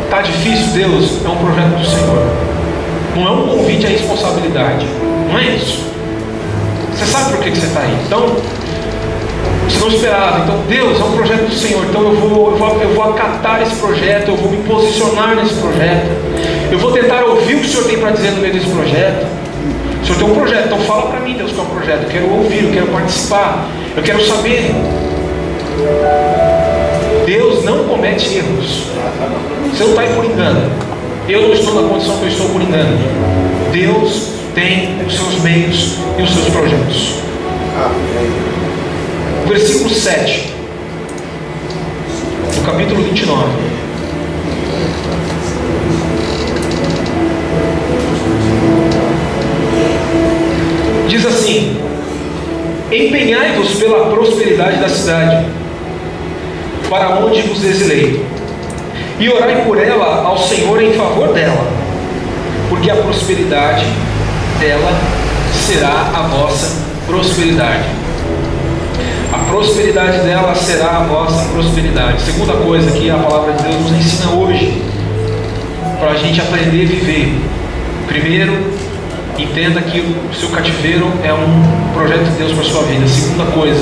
Está difícil, Deus? É um projeto do Senhor. Não é um convite à responsabilidade. Não é isso. Você sabe por que você está aí. Então, você não esperava. Então, Deus, é um projeto do Senhor. Então eu vou acatar esse projeto. Eu vou me posicionar nesse projeto. Eu vou tentar ouvir o que o Senhor tem para dizer no meio desse projeto. O Senhor tem um projeto. Então fala para mim, Deus, qual é o projeto. Eu quero ouvir, eu quero participar. Eu quero saber. Deus não comete erros. Você não está aí por engano. Eu não estou na condição que eu estou por engano. Deus tem os seus meios e os seus projetos. Versículo 7 do capítulo 29. Diz assim: empenhai-vos pela prosperidade da cidade, para onde vos exilei, e orai por ela ao Senhor em favor dela, porque a prosperidade dela será a vossa prosperidade. A prosperidade dela será a vossa prosperidade. Segunda coisa que a palavra de Deus nos ensina hoje, para a gente aprender a viver. Primeiro, entenda que o seu cativeiro é um projeto de Deus para a sua vida. Segunda coisa,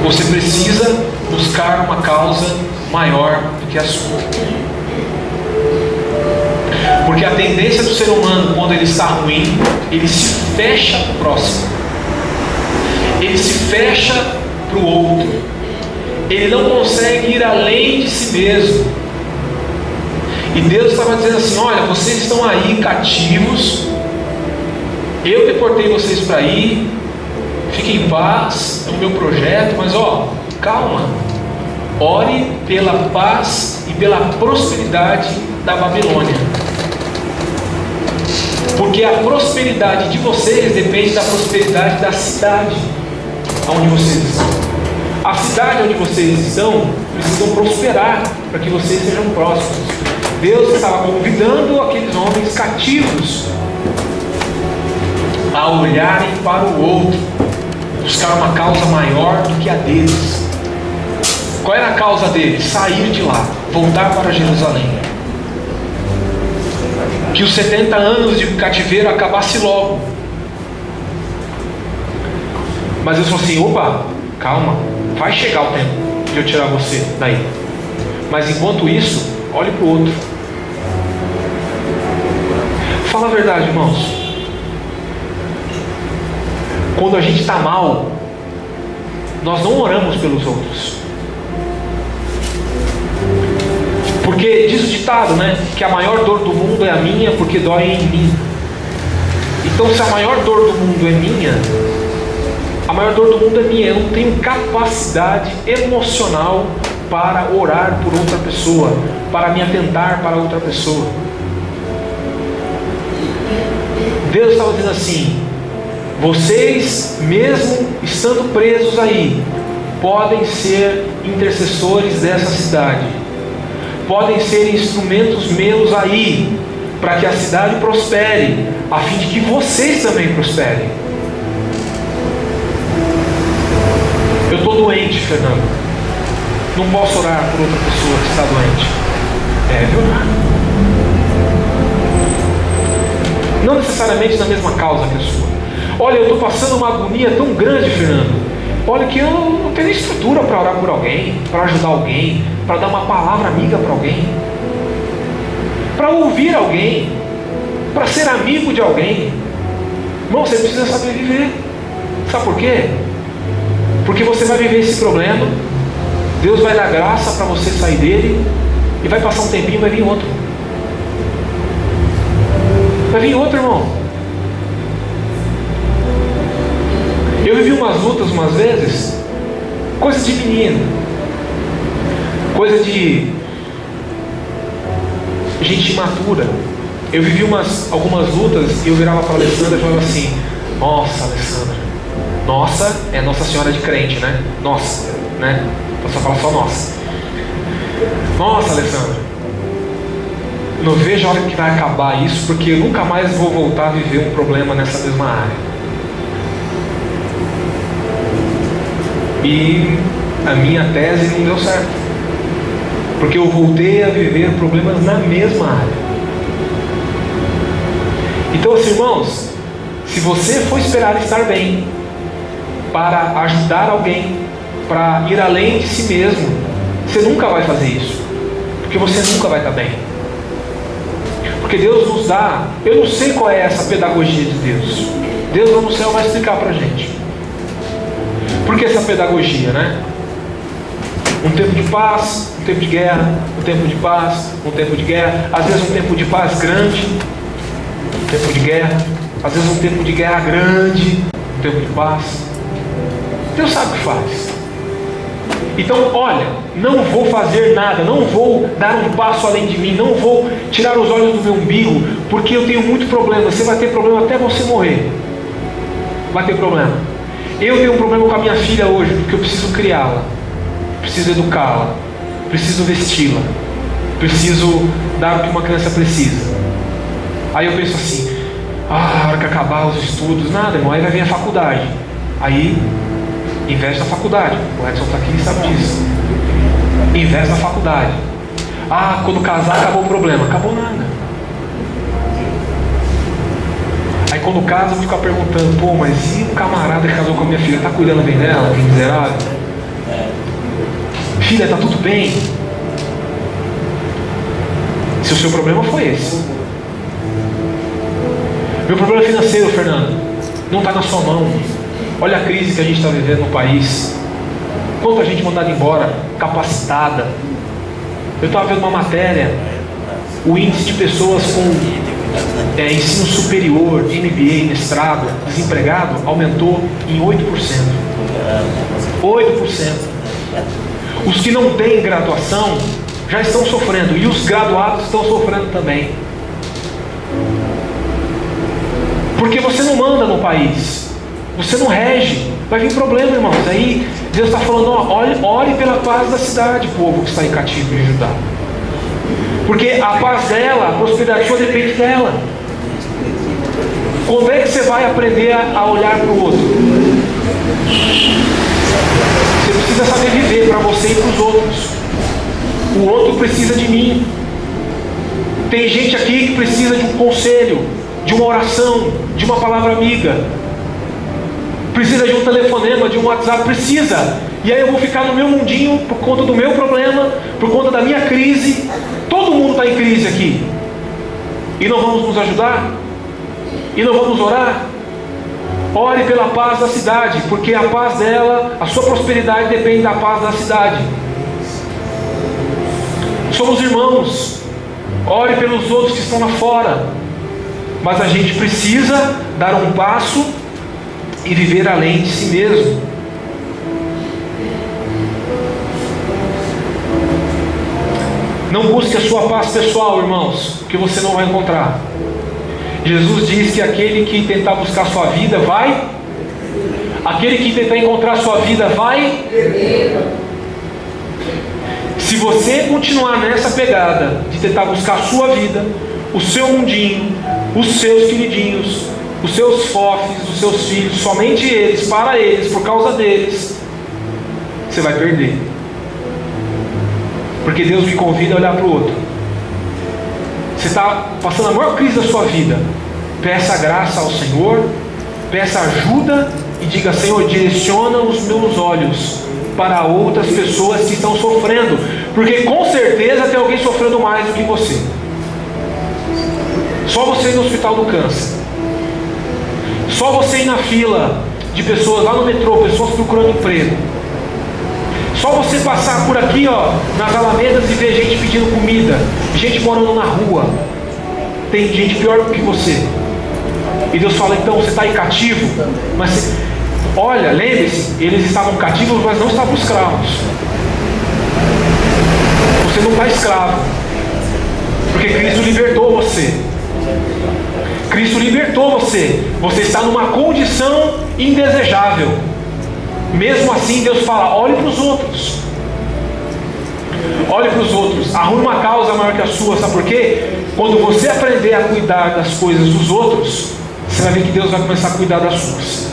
você precisa buscar uma causa maior do que a sua. Porque a tendência do ser humano, quando ele está ruim, ele se fecha para o próximo. Ele se fecha para o outro. Ele não consegue ir além de si mesmo. E Deus estava dizendo assim: olha, vocês estão aí cativos, eu deportei vocês para aí, fiquem em paz, é o meu projeto, mas calma, ore pela paz e pela prosperidade da Babilônia, porque a prosperidade de vocês depende da prosperidade da cidade onde vocês estão. A cidade onde vocês estão precisam prosperar para que vocês sejam prósperos. Deus estava convidando aqueles homens cativos a olharem para o outro, buscar uma causa maior do que a deles. Qual era a causa deles? Sair de lá, voltar para Jerusalém. Que os 70 anos de cativeiro acabasse logo. Mas eu falei assim: opa, calma, vai chegar o tempo de eu tirar você daí. Mas enquanto isso, olhe para o outro. Fala a verdade, irmãos. Quando a gente está mal, nós não oramos pelos outros. Porque diz o ditado, né? Que a maior dor do mundo é a minha, porque dói em mim. Então, se a maior dor do mundo é minha, a maior dor do mundo é minha. Eu não tenho capacidade emocional para orar por outra pessoa, para me atentar para outra pessoa. Deus estava dizendo assim: vocês, mesmo estando presos aí, podem ser intercessores dessa cidade, podem ser instrumentos meus aí, para que a cidade prospere, a fim de que vocês também prosperem. Eu estou doente, Fernando, não posso orar por outra pessoa que está doente. Deve orar. Não necessariamente na mesma causa que a sua. Olha, eu estou passando uma agonia tão grande, Fernando. Olha que eu não tenho estrutura para orar por alguém, para ajudar alguém, para dar uma palavra amiga para alguém, para ouvir alguém, para ser amigo de alguém. Irmão, você precisa saber viver. Sabe por quê? Porque você vai viver esse problema, Deus vai dar graça para você sair dele, e vai passar um tempinho e vai vir outro. Vai vir outro, irmão. Eu vivi umas lutas umas vezes, coisa de menino, coisa de gente imatura. Eu vivi algumas lutas e eu virava para a Alessandra e falava assim: nossa, Alessandra, nossa é Nossa Senhora de crente, né? Nossa, né? Só fala só nossa. Nossa, Alessandra, não vejo a hora que vai acabar isso, porque eu nunca mais vou voltar a viver um problema nessa mesma área. E a minha tese não deu certo, porque eu voltei a viver problemas na mesma área. Então, assim, irmãos, se você for esperar estar bem para ajudar alguém, para ir além de si mesmo, você nunca vai fazer isso, porque você nunca vai estar bem. Porque Deus nos dá, eu não sei qual é essa pedagogia de Deus. Deus lá no céu vai explicar para a gente. Por que essa pedagogia, né? Um tempo de paz, um tempo de guerra, um tempo de paz, um tempo de guerra. Às vezes um tempo de paz grande, um tempo de guerra. Às vezes um tempo de guerra grande, um tempo de paz. Deus sabe o que faz. Então, olha, não vou fazer nada, não vou dar um passo além de mim, não vou tirar os olhos do meu umbigo, porque eu tenho muito problema. Você vai ter problema até você morrer. Vai ter problema. Eu tenho um problema com a minha filha hoje, porque eu preciso criá-la, preciso educá-la, preciso vesti-la, preciso dar o que uma criança precisa. Aí eu penso assim: a hora que acabar os estudos, nada, irmão, aí vai vir a faculdade. Aí investe na faculdade. O Edson está aqui e sabe disso. Investe na faculdade. Ah, quando casar acabou o problema. Acabou nada. Aí quando casa eu fico perguntando: pô, mas e o camarada que casou com a minha filha? Está cuidando bem dela? Que miserável. Filha, está tudo bem? Se o seu problema foi esse. Meu problema financeiro, Fernando, não está na sua mão. Olha a crise que a gente está vivendo no país. Quanta gente mandada embora, capacitada. Eu estava vendo uma matéria, o índice de pessoas com ensino superior, MBA, mestrado, desempregado, aumentou em 8%. 8%. Os que não têm graduação já estão sofrendo, e os graduados estão sofrendo também. Porque você não manda no país, você não rege, vai vir problema, irmãos. Aí Deus está falando: ó, ore pela paz da cidade, povo que está em cativo em Judá. Porque a paz dela, a prosperidade sua depende dela. Quando é que você vai aprender a olhar para o outro? Você precisa saber viver para você e para os outros. O outro precisa de mim. Tem gente aqui que precisa de um conselho, de uma oração, de uma palavra amiga. Precisa de um telefonema, de um WhatsApp, precisa. E aí eu vou ficar no meu mundinho por conta do meu problema, por conta da minha crise. Todo mundo está em crise aqui. E não vamos nos ajudar? E não vamos orar? Ore pela paz da cidade, porque a paz dela, a sua prosperidade depende da paz da cidade. Somos irmãos. Ore pelos outros que estão lá fora. Mas a gente precisa dar um passo e viver além de si mesmo. Não busque a sua paz pessoal, irmãos, que você não vai encontrar. Jesus diz que aquele que tentar buscar a sua vida vai, aquele que tentar encontrar a sua vida vai. Se você continuar nessa pegada de tentar buscar a sua vida, o seu mundinho, os seus queridinhos, os seus fofes, os seus filhos, somente eles, para eles, por causa deles, você vai perder. Porque Deus me convida a olhar para o outro. Você está passando a maior crise da sua vida, peça graça ao Senhor, peça ajuda e diga: Senhor, direciona os meus olhos para outras pessoas que estão sofrendo, porque com certeza tem alguém sofrendo mais do que você. Só você ir no hospital do câncer, só você ir na fila de pessoas lá no metrô, pessoas procurando emprego, só você passar por aqui, nas alamedas, e ver gente pedindo comida, gente morando na rua, tem gente pior do que você. E Deus fala: então você está aí cativo, mas olha, lembre-se, eles estavam cativos, mas não estavam escravos. Você não está escravo, porque Cristo libertou você. Cristo libertou você. Você está numa condição indesejável. Mesmo assim, Deus fala: olhe para os outros. Olhe para os outros. Arrume uma causa maior que a sua. Sabe por quê? Quando você aprender a cuidar das coisas dos outros, você vai ver que Deus vai começar a cuidar das suas.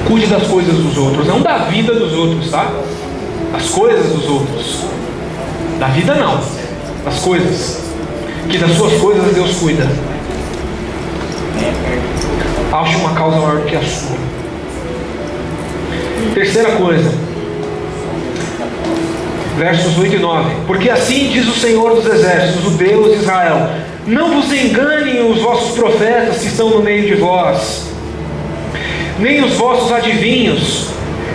Cuide das coisas dos outros, não da vida dos outros, tá? As coisas dos outros. Da vida não, das coisas. Que das suas coisas Deus cuida. Ache uma causa maior que a sua. Terceira coisa, versos 8 e 9. Porque assim diz o Senhor dos Exércitos, o Deus de Israel: não vos enganem os vossos profetas que estão no meio de vós, nem os vossos adivinhos,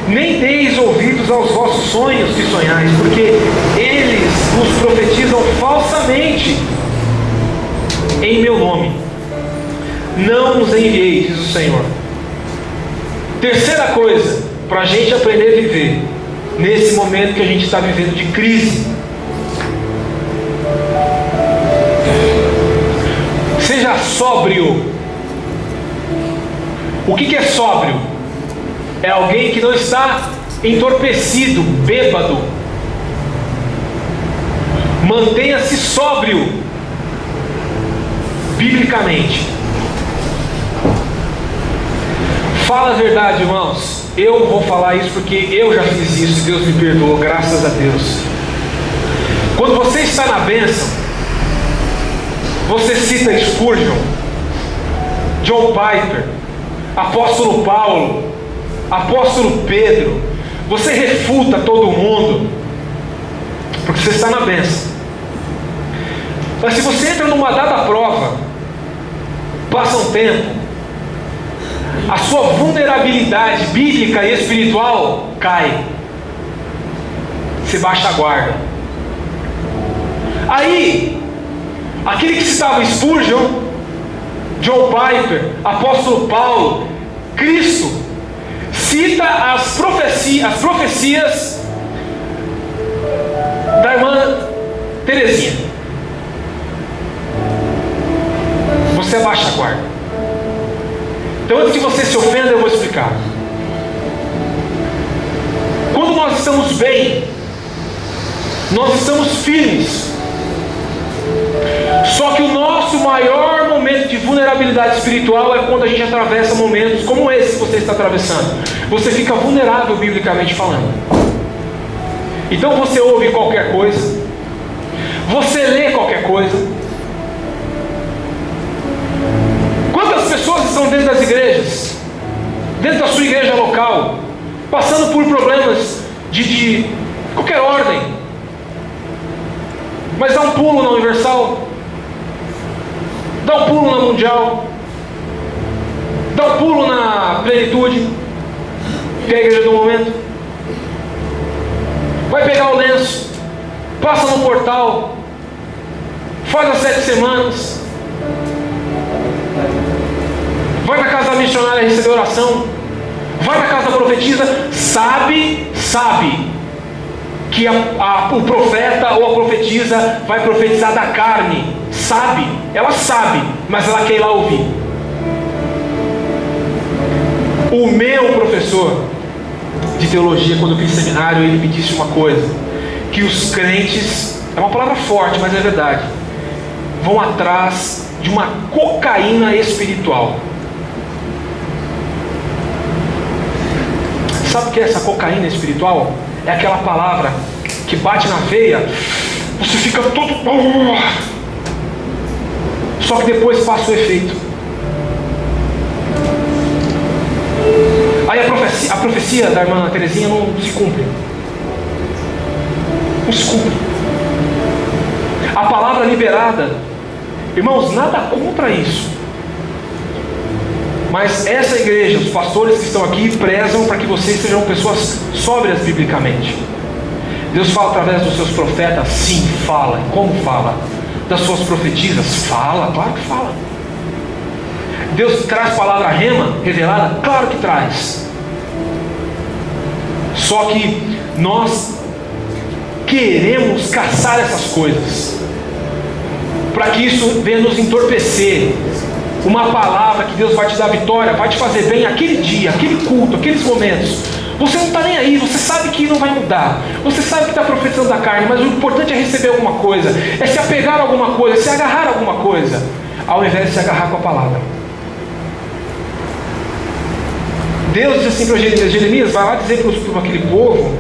nem deis ouvidos aos vossos sonhos que sonhais, porque eles vos profetizam falsamente em meu nome. Não os enviei, diz o Senhor. Terceira coisa, para a gente aprender a viver nesse momento que a gente está vivendo de crise: seja sóbrio. O que é sóbrio? É alguém que não está entorpecido, bêbado. Mantenha-se sóbrio, biblicamente. Fala a verdade, irmãos. Eu vou falar isso porque eu já fiz isso e Deus me perdoou, graças a Deus. Quando você está na bênção, você cita Spurgeon, John Piper, apóstolo Paulo, apóstolo Pedro. Você refuta todo mundo, porque você está na bênção. Mas se você entra numa dada prova, passa um tempo, a sua vulnerabilidade bíblica e espiritual cai. Você baixa a guarda. Aí, aquele que citava Spurgeon, John Piper, apóstolo Paulo, Cristo, cita as profecias da irmã Teresinha. Você abaixa a guarda. Então, antes que você se ofenda, eu vou explicar. Quando nós estamos bem, nós estamos firmes. Só que o nosso maior momento de vulnerabilidade espiritual é quando a gente atravessa momentos como esse que você está atravessando. Você fica vulnerável, biblicamente falando. Então você ouve qualquer coisa, você lê qualquer coisa. Quantas pessoas estão dentro das igrejas, dentro da sua igreja local, passando por problemas de qualquer ordem, mas dá um pulo na Universal, dá um pulo na Mundial, dá um pulo na Plenitude, que é a igreja do momento, vai pegar o lenço, passa no portal, faz as 7 semanas, vai na casa da missionária receber oração, vai na casa da profetisa, sabe que o profeta ou a profetisa vai profetizar da carne. Sabe, ela sabe, mas ela quer ir lá ouvir. O meu professor de teologia, quando eu fiz seminário, ele me disse uma coisa: que os crentes, é uma palavra forte, mas é verdade, vão atrás de uma cocaína espiritual. Sabe o que é essa cocaína espiritual? É aquela palavra que bate na veia, você fica todo... Só que depois passa o efeito. Aí a profecia da irmã Terezinha não se cumpre. Não se cumpre. A palavra liberada, irmãos, nada contra isso. Mas essa igreja, os pastores que estão aqui, prezam para que vocês sejam pessoas sóbrias biblicamente. Deus fala através dos seus profetas? Sim, fala. Como fala? Das suas profetisas? Fala, claro que fala. Deus traz palavra rema, revelada? Claro que traz. Só que nós queremos caçar essas coisas, para que isso venha nos entorpecer. Uma palavra que Deus vai te dar vitória, vai te fazer bem aquele dia, aquele culto, aqueles momentos. Você não está nem aí, você sabe que não vai mudar, você sabe que está profetizando da carne, mas o importante é receber alguma coisa, é se apegar a alguma coisa, é se agarrar a alguma coisa, ao invés de se agarrar com a palavra. Deus diz assim para Jeremias: vai lá dizer para aquele povo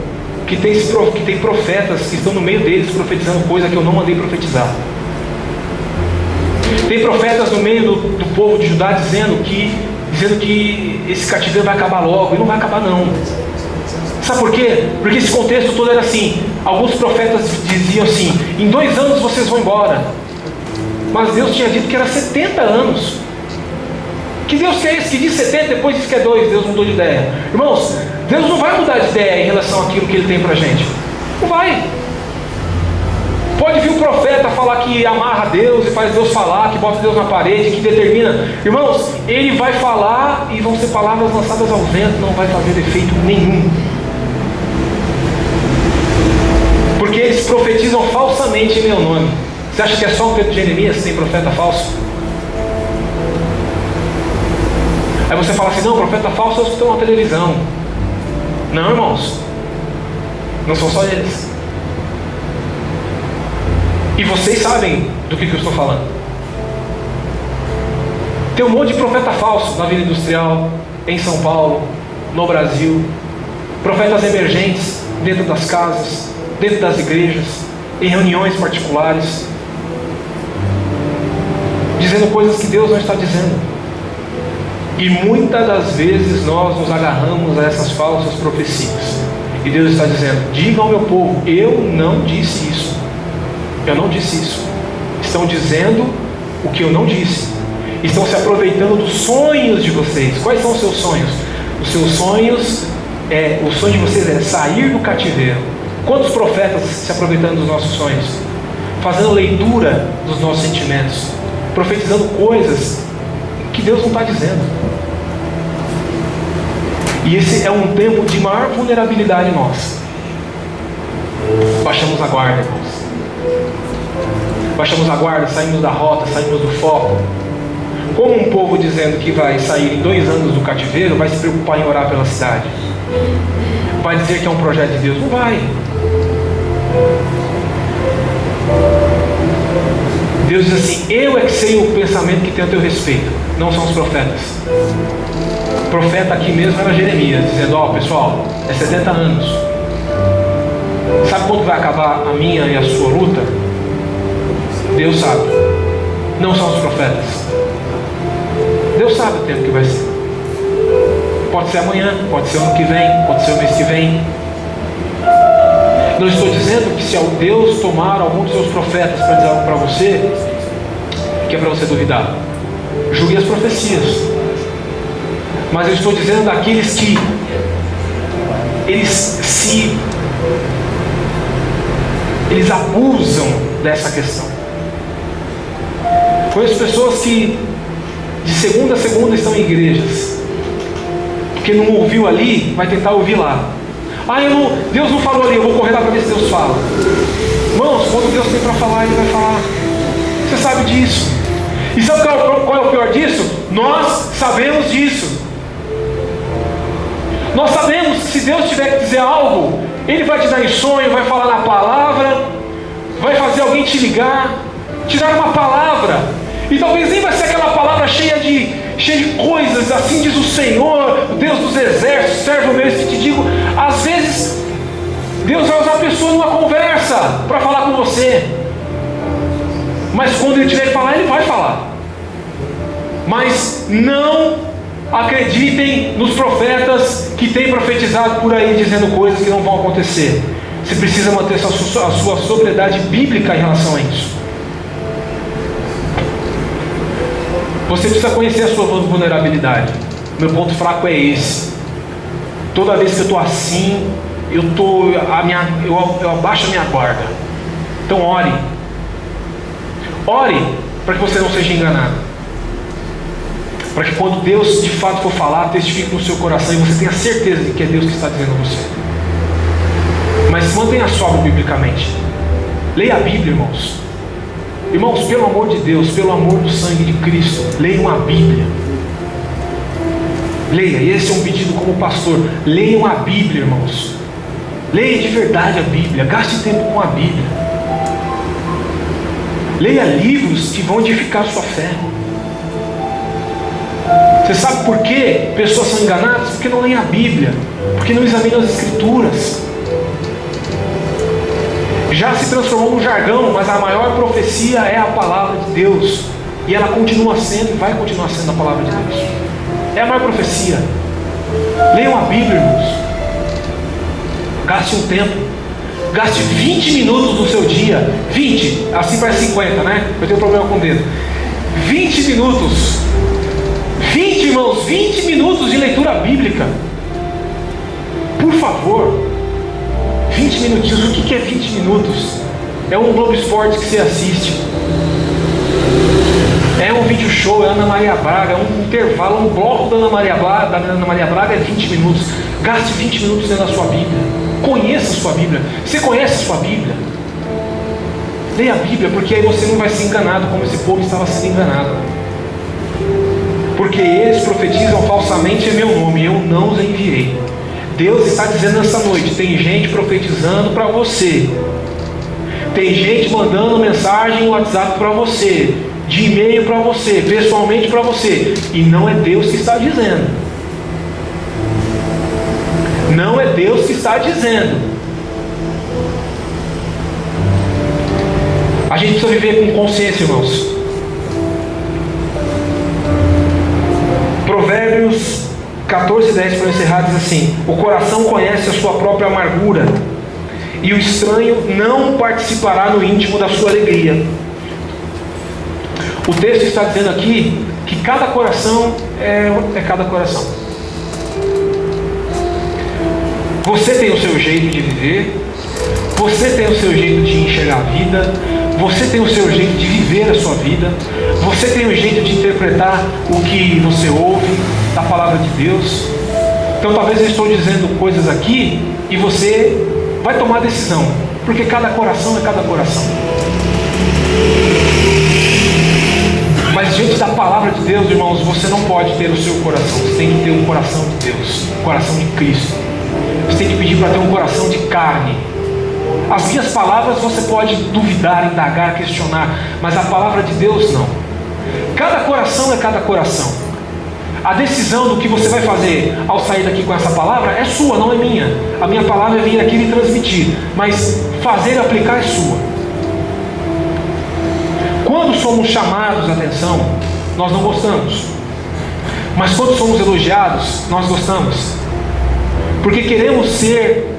que tem profetas que estão no meio deles profetizando coisa que eu não mandei profetizar. Tem profetas no meio do povo de Judá dizendo que esse cativeiro vai acabar logo. E não vai acabar não. Sabe por quê? Porque esse contexto todo era assim. Alguns profetas diziam assim: em 2 anos vocês vão embora. Mas Deus tinha dito que era 70 anos. Que Deus que é esse que diz 70, depois diz que é 2? Deus mudou de ideia. Irmãos, Deus não vai mudar de ideia em relação àquilo que Ele tem pra gente. Não vai. Pode vir um profeta falar que amarra Deus e faz Deus falar, que bota Deus na parede, que determina. Irmãos, ele vai falar e vão ser palavras lançadas ao vento, não vai fazer efeito nenhum. Porque eles profetizam falsamente em meu nome. Você acha que é só um tempo de Jeremias que tem profeta falso? Aí você fala assim: não, profeta falso é os que estão na televisão. Não, irmãos, não são só eles. E vocês sabem do que eu estou falando. Tem um monte de profeta falso na Vila Industrial, em São Paulo, no Brasil. Profetas emergentes dentro das casas, dentro das igrejas, em reuniões particulares, dizendo coisas que Deus não está dizendo. E muitas das vezes nós nos agarramos a essas falsas profecias. E Deus está dizendo: diga ao meu povo, eu não disse isso. Eu não disse isso. Estão dizendo o que eu não disse. Estão se aproveitando dos sonhos de vocês. Quais são os seus sonhos? Os seus sonhos, o sonho de vocês é sair do cativeiro. Quantos profetas se aproveitando dos nossos sonhos? Fazendo leitura dos nossos sentimentos, profetizando coisas que Deus não está dizendo. E esse é um tempo de maior vulnerabilidade nossa. Baixamos a guarda, irmãos. Baixamos a guarda, saímos da rota, saímos do foco. Como um povo dizendo que vai sair em 2 anos do cativeiro, vai se preocupar em orar pela cidade? Vai dizer que é um projeto de Deus? Não vai. Deus diz assim: eu é que sei o pensamento que tem a teu respeito, não são os profetas. O profeta aqui mesmo era Jeremias, dizendo: ó, pessoal, é 70 anos. Sabe quando vai acabar a minha e a sua luta? Deus sabe. Não são os profetas. Deus sabe o tempo que vai ser. Pode ser amanhã, pode ser ano que vem, pode ser o mês que vem. Não estou dizendo que se Deus tomar algum dos seus profetas para dizer algo para você, que é para você duvidar. Julgue as profecias. Mas eu estou dizendo daqueles que eles abusam dessa questão. Conheço pessoas que de segunda a segunda estão em igrejas, porque não ouviu ali, vai tentar ouvir lá. Deus não falou ali, eu vou correr lá para ver se Deus fala. Irmãos, quando Deus tem para falar, Ele vai falar. Você sabe disso. E sabe qual é o pior disso? Nós sabemos disso. Nós sabemos que se Deus tiver que dizer algo, Ele vai te dar em sonho, vai falar na palavra, vai fazer alguém te ligar, te dar uma palavra. E talvez nem vai ser aquela palavra cheia de coisas, assim diz o Senhor, o Deus dos exércitos, servo meu, que te digo. Às vezes, Deus vai usar a pessoa numa conversa para falar com você. Mas quando Ele tiver que falar, Ele vai falar. Mas não acreditem nos profetas que têm profetizado por aí, dizendo coisas que não vão acontecer. Você precisa manter a sua sobriedade bíblica em relação a isso. Você precisa conhecer a sua vulnerabilidade. Meu ponto fraco é esse. Toda vez que eu estou assim, eu abaixo a minha guarda. Então ore. Ore para que você não seja enganado. Para que quando Deus de fato for falar, testifique no seu coração e você tenha certeza de que é Deus que está dizendo a você. Mas mantenha sóbrio biblicamente. Leia a Bíblia, irmãos. Irmãos, pelo amor de Deus, pelo amor do sangue de Cristo, leiam a Bíblia. Leia, e esse é um pedido como pastor. Leiam a Bíblia, irmãos. Leia de verdade a Bíblia. Gaste tempo com a Bíblia. Leia livros que vão edificar a sua fé. Você sabe por que pessoas são enganadas? Porque não leem a Bíblia, porque não examinam as Escrituras. Já se transformou num jargão, mas a maior profecia é a palavra de Deus. E ela continua sendo e vai continuar sendo a palavra de Deus. É a maior profecia. Leiam a Bíblia, irmãos. Gaste um tempo. Gaste 20 minutos do seu dia. 20, assim parece 50, né? Eu tenho problema com o dedo. 20 minutos. 20, irmãos, 20 minutos de leitura bíblica. Por favor. 20 minutinhos. O que é 20 minutos? É um Globo Esporte que você assiste. É um vídeo show, é Ana Maria Braga, é um intervalo, um bloco da Ana Maria Braga é 20 minutos. Gaste 20 minutos lendo a sua Bíblia. Conheça a sua Bíblia. Você conhece a sua Bíblia? Leia a Bíblia, porque aí você não vai ser enganado como esse povo estava sendo enganado. Porque eles profetizam falsamente em meu nome, eu não os enviei. Deus está dizendo nessa noite, tem gente profetizando para você. Tem gente mandando mensagem no WhatsApp para você, de e-mail para você, pessoalmente para você. E não é Deus que está dizendo. Não é Deus que está dizendo. A gente precisa viver com consciência, irmãos. Provérbios 14:10, para encerrar, diz assim: o coração conhece a sua própria amargura, e o estranho não participará no íntimo da sua alegria. O texto está dizendo aqui que cada coração é cada coração. Você tem o seu jeito de viver, você tem o seu jeito de enxergar a vida, você tem o seu jeito de viver a sua vida, você tem o jeito de interpretar o que você ouve da palavra de Deus. Então talvez eu estou dizendo coisas aqui e você vai tomar a decisão, porque cada coração é cada coração. Mas diante da palavra de Deus, irmãos, você não pode ter o seu coração. Você tem que ter um coração de Deus, um coração de Cristo. Você tem que pedir para ter um coração de carne. As minhas palavras você pode duvidar, indagar, questionar, mas a palavra de Deus não. Cada coração é cada coração. A decisão do que você vai fazer ao sair daqui com essa palavra é sua, não é minha. A minha palavra é vir aqui e transmitir, mas fazer e aplicar é sua. Quando somos chamados a atenção, nós não gostamos. Mas quando somos elogiados, nós gostamos. Porque queremos ser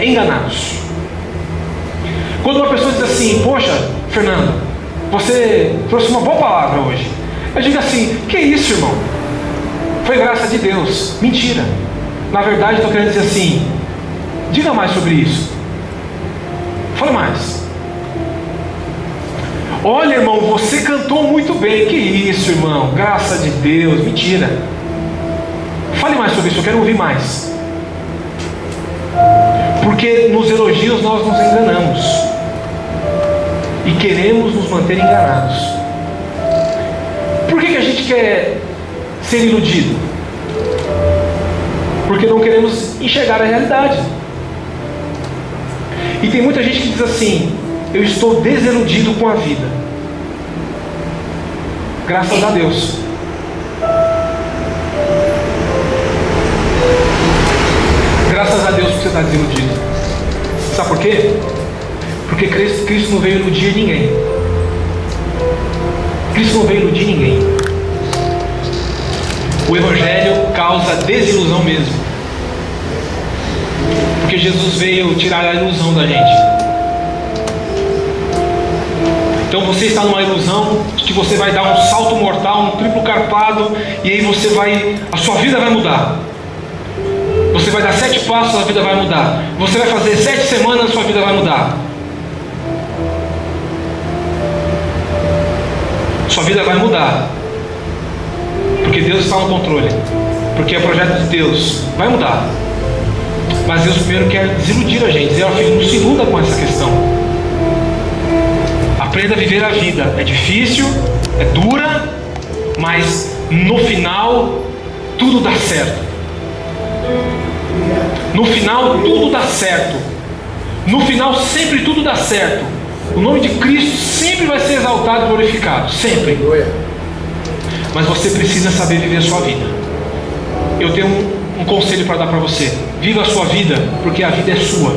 enganados. Quando uma pessoa diz assim: poxa, Fernando, você trouxe uma boa palavra hoje. Eu digo assim: que isso, irmão? Foi graça de Deus. Mentira. Na verdade, estou querendo dizer assim: diga mais sobre isso. Fale mais. Olha, irmão, você cantou muito bem. Que isso, irmão? Graça de Deus. Mentira. Fale mais sobre isso, eu quero ouvir mais. Porque nos elogios nós nos enganamos e queremos nos manter enganados. Por que a gente quer ser iludido? Porque não queremos enxergar a realidade. E tem muita gente que diz assim: eu estou desiludido com a vida. Graças a Deus. Graças a Deus que você está desiludido. Sabe por quê? Porque Cristo não veio iludir ninguém. Cristo não veio iludir ninguém. O Evangelho causa desilusão mesmo. Porque Jesus veio tirar a ilusão da gente. Então você está numa ilusão de que você vai dar um salto mortal, um triplo carpado, e aí a sua vida vai mudar. Você vai dar 7 passos, a vida vai mudar. Você vai fazer 7 semanas, a sua vida vai mudar. Sua vida vai mudar. Porque Deus está no controle. Porque é projeto de Deus. Vai mudar. Mas Deus primeiro quer desiludir a gente. Dizer: ó filho, não se iluda com essa questão. Aprenda a viver a vida. É difícil, é dura, mas no final tudo dá certo. No final tudo dá certo. No final sempre tudo dá certo. O nome de Cristo sempre vai ser exaltado e glorificado. Sempre. Mas você precisa saber viver a sua vida. Eu tenho um conselho para dar para você. Viva a sua vida, porque a vida é sua.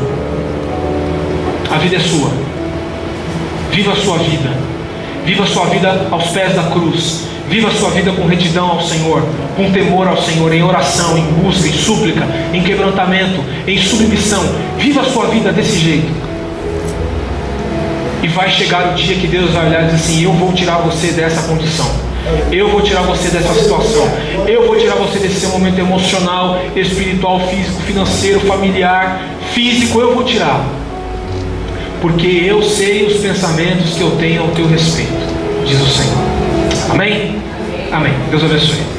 A vida é sua. Viva a sua vida. Viva a sua vida aos pés da cruz. Viva a sua vida com retidão ao Senhor, com temor ao Senhor, em oração, em busca, em súplica, em quebrantamento, em submissão. Viva a sua vida desse jeito. E vai chegar o dia que Deus vai olhar e dizer assim: eu vou tirar você dessa condição. Eu vou tirar você dessa situação. Eu vou tirar você desse seu momento emocional, espiritual, físico, financeiro, familiar, físico. Eu vou tirar. Porque eu sei os pensamentos que eu tenho ao teu respeito, diz o Senhor. Amém? Amém. Deus abençoe.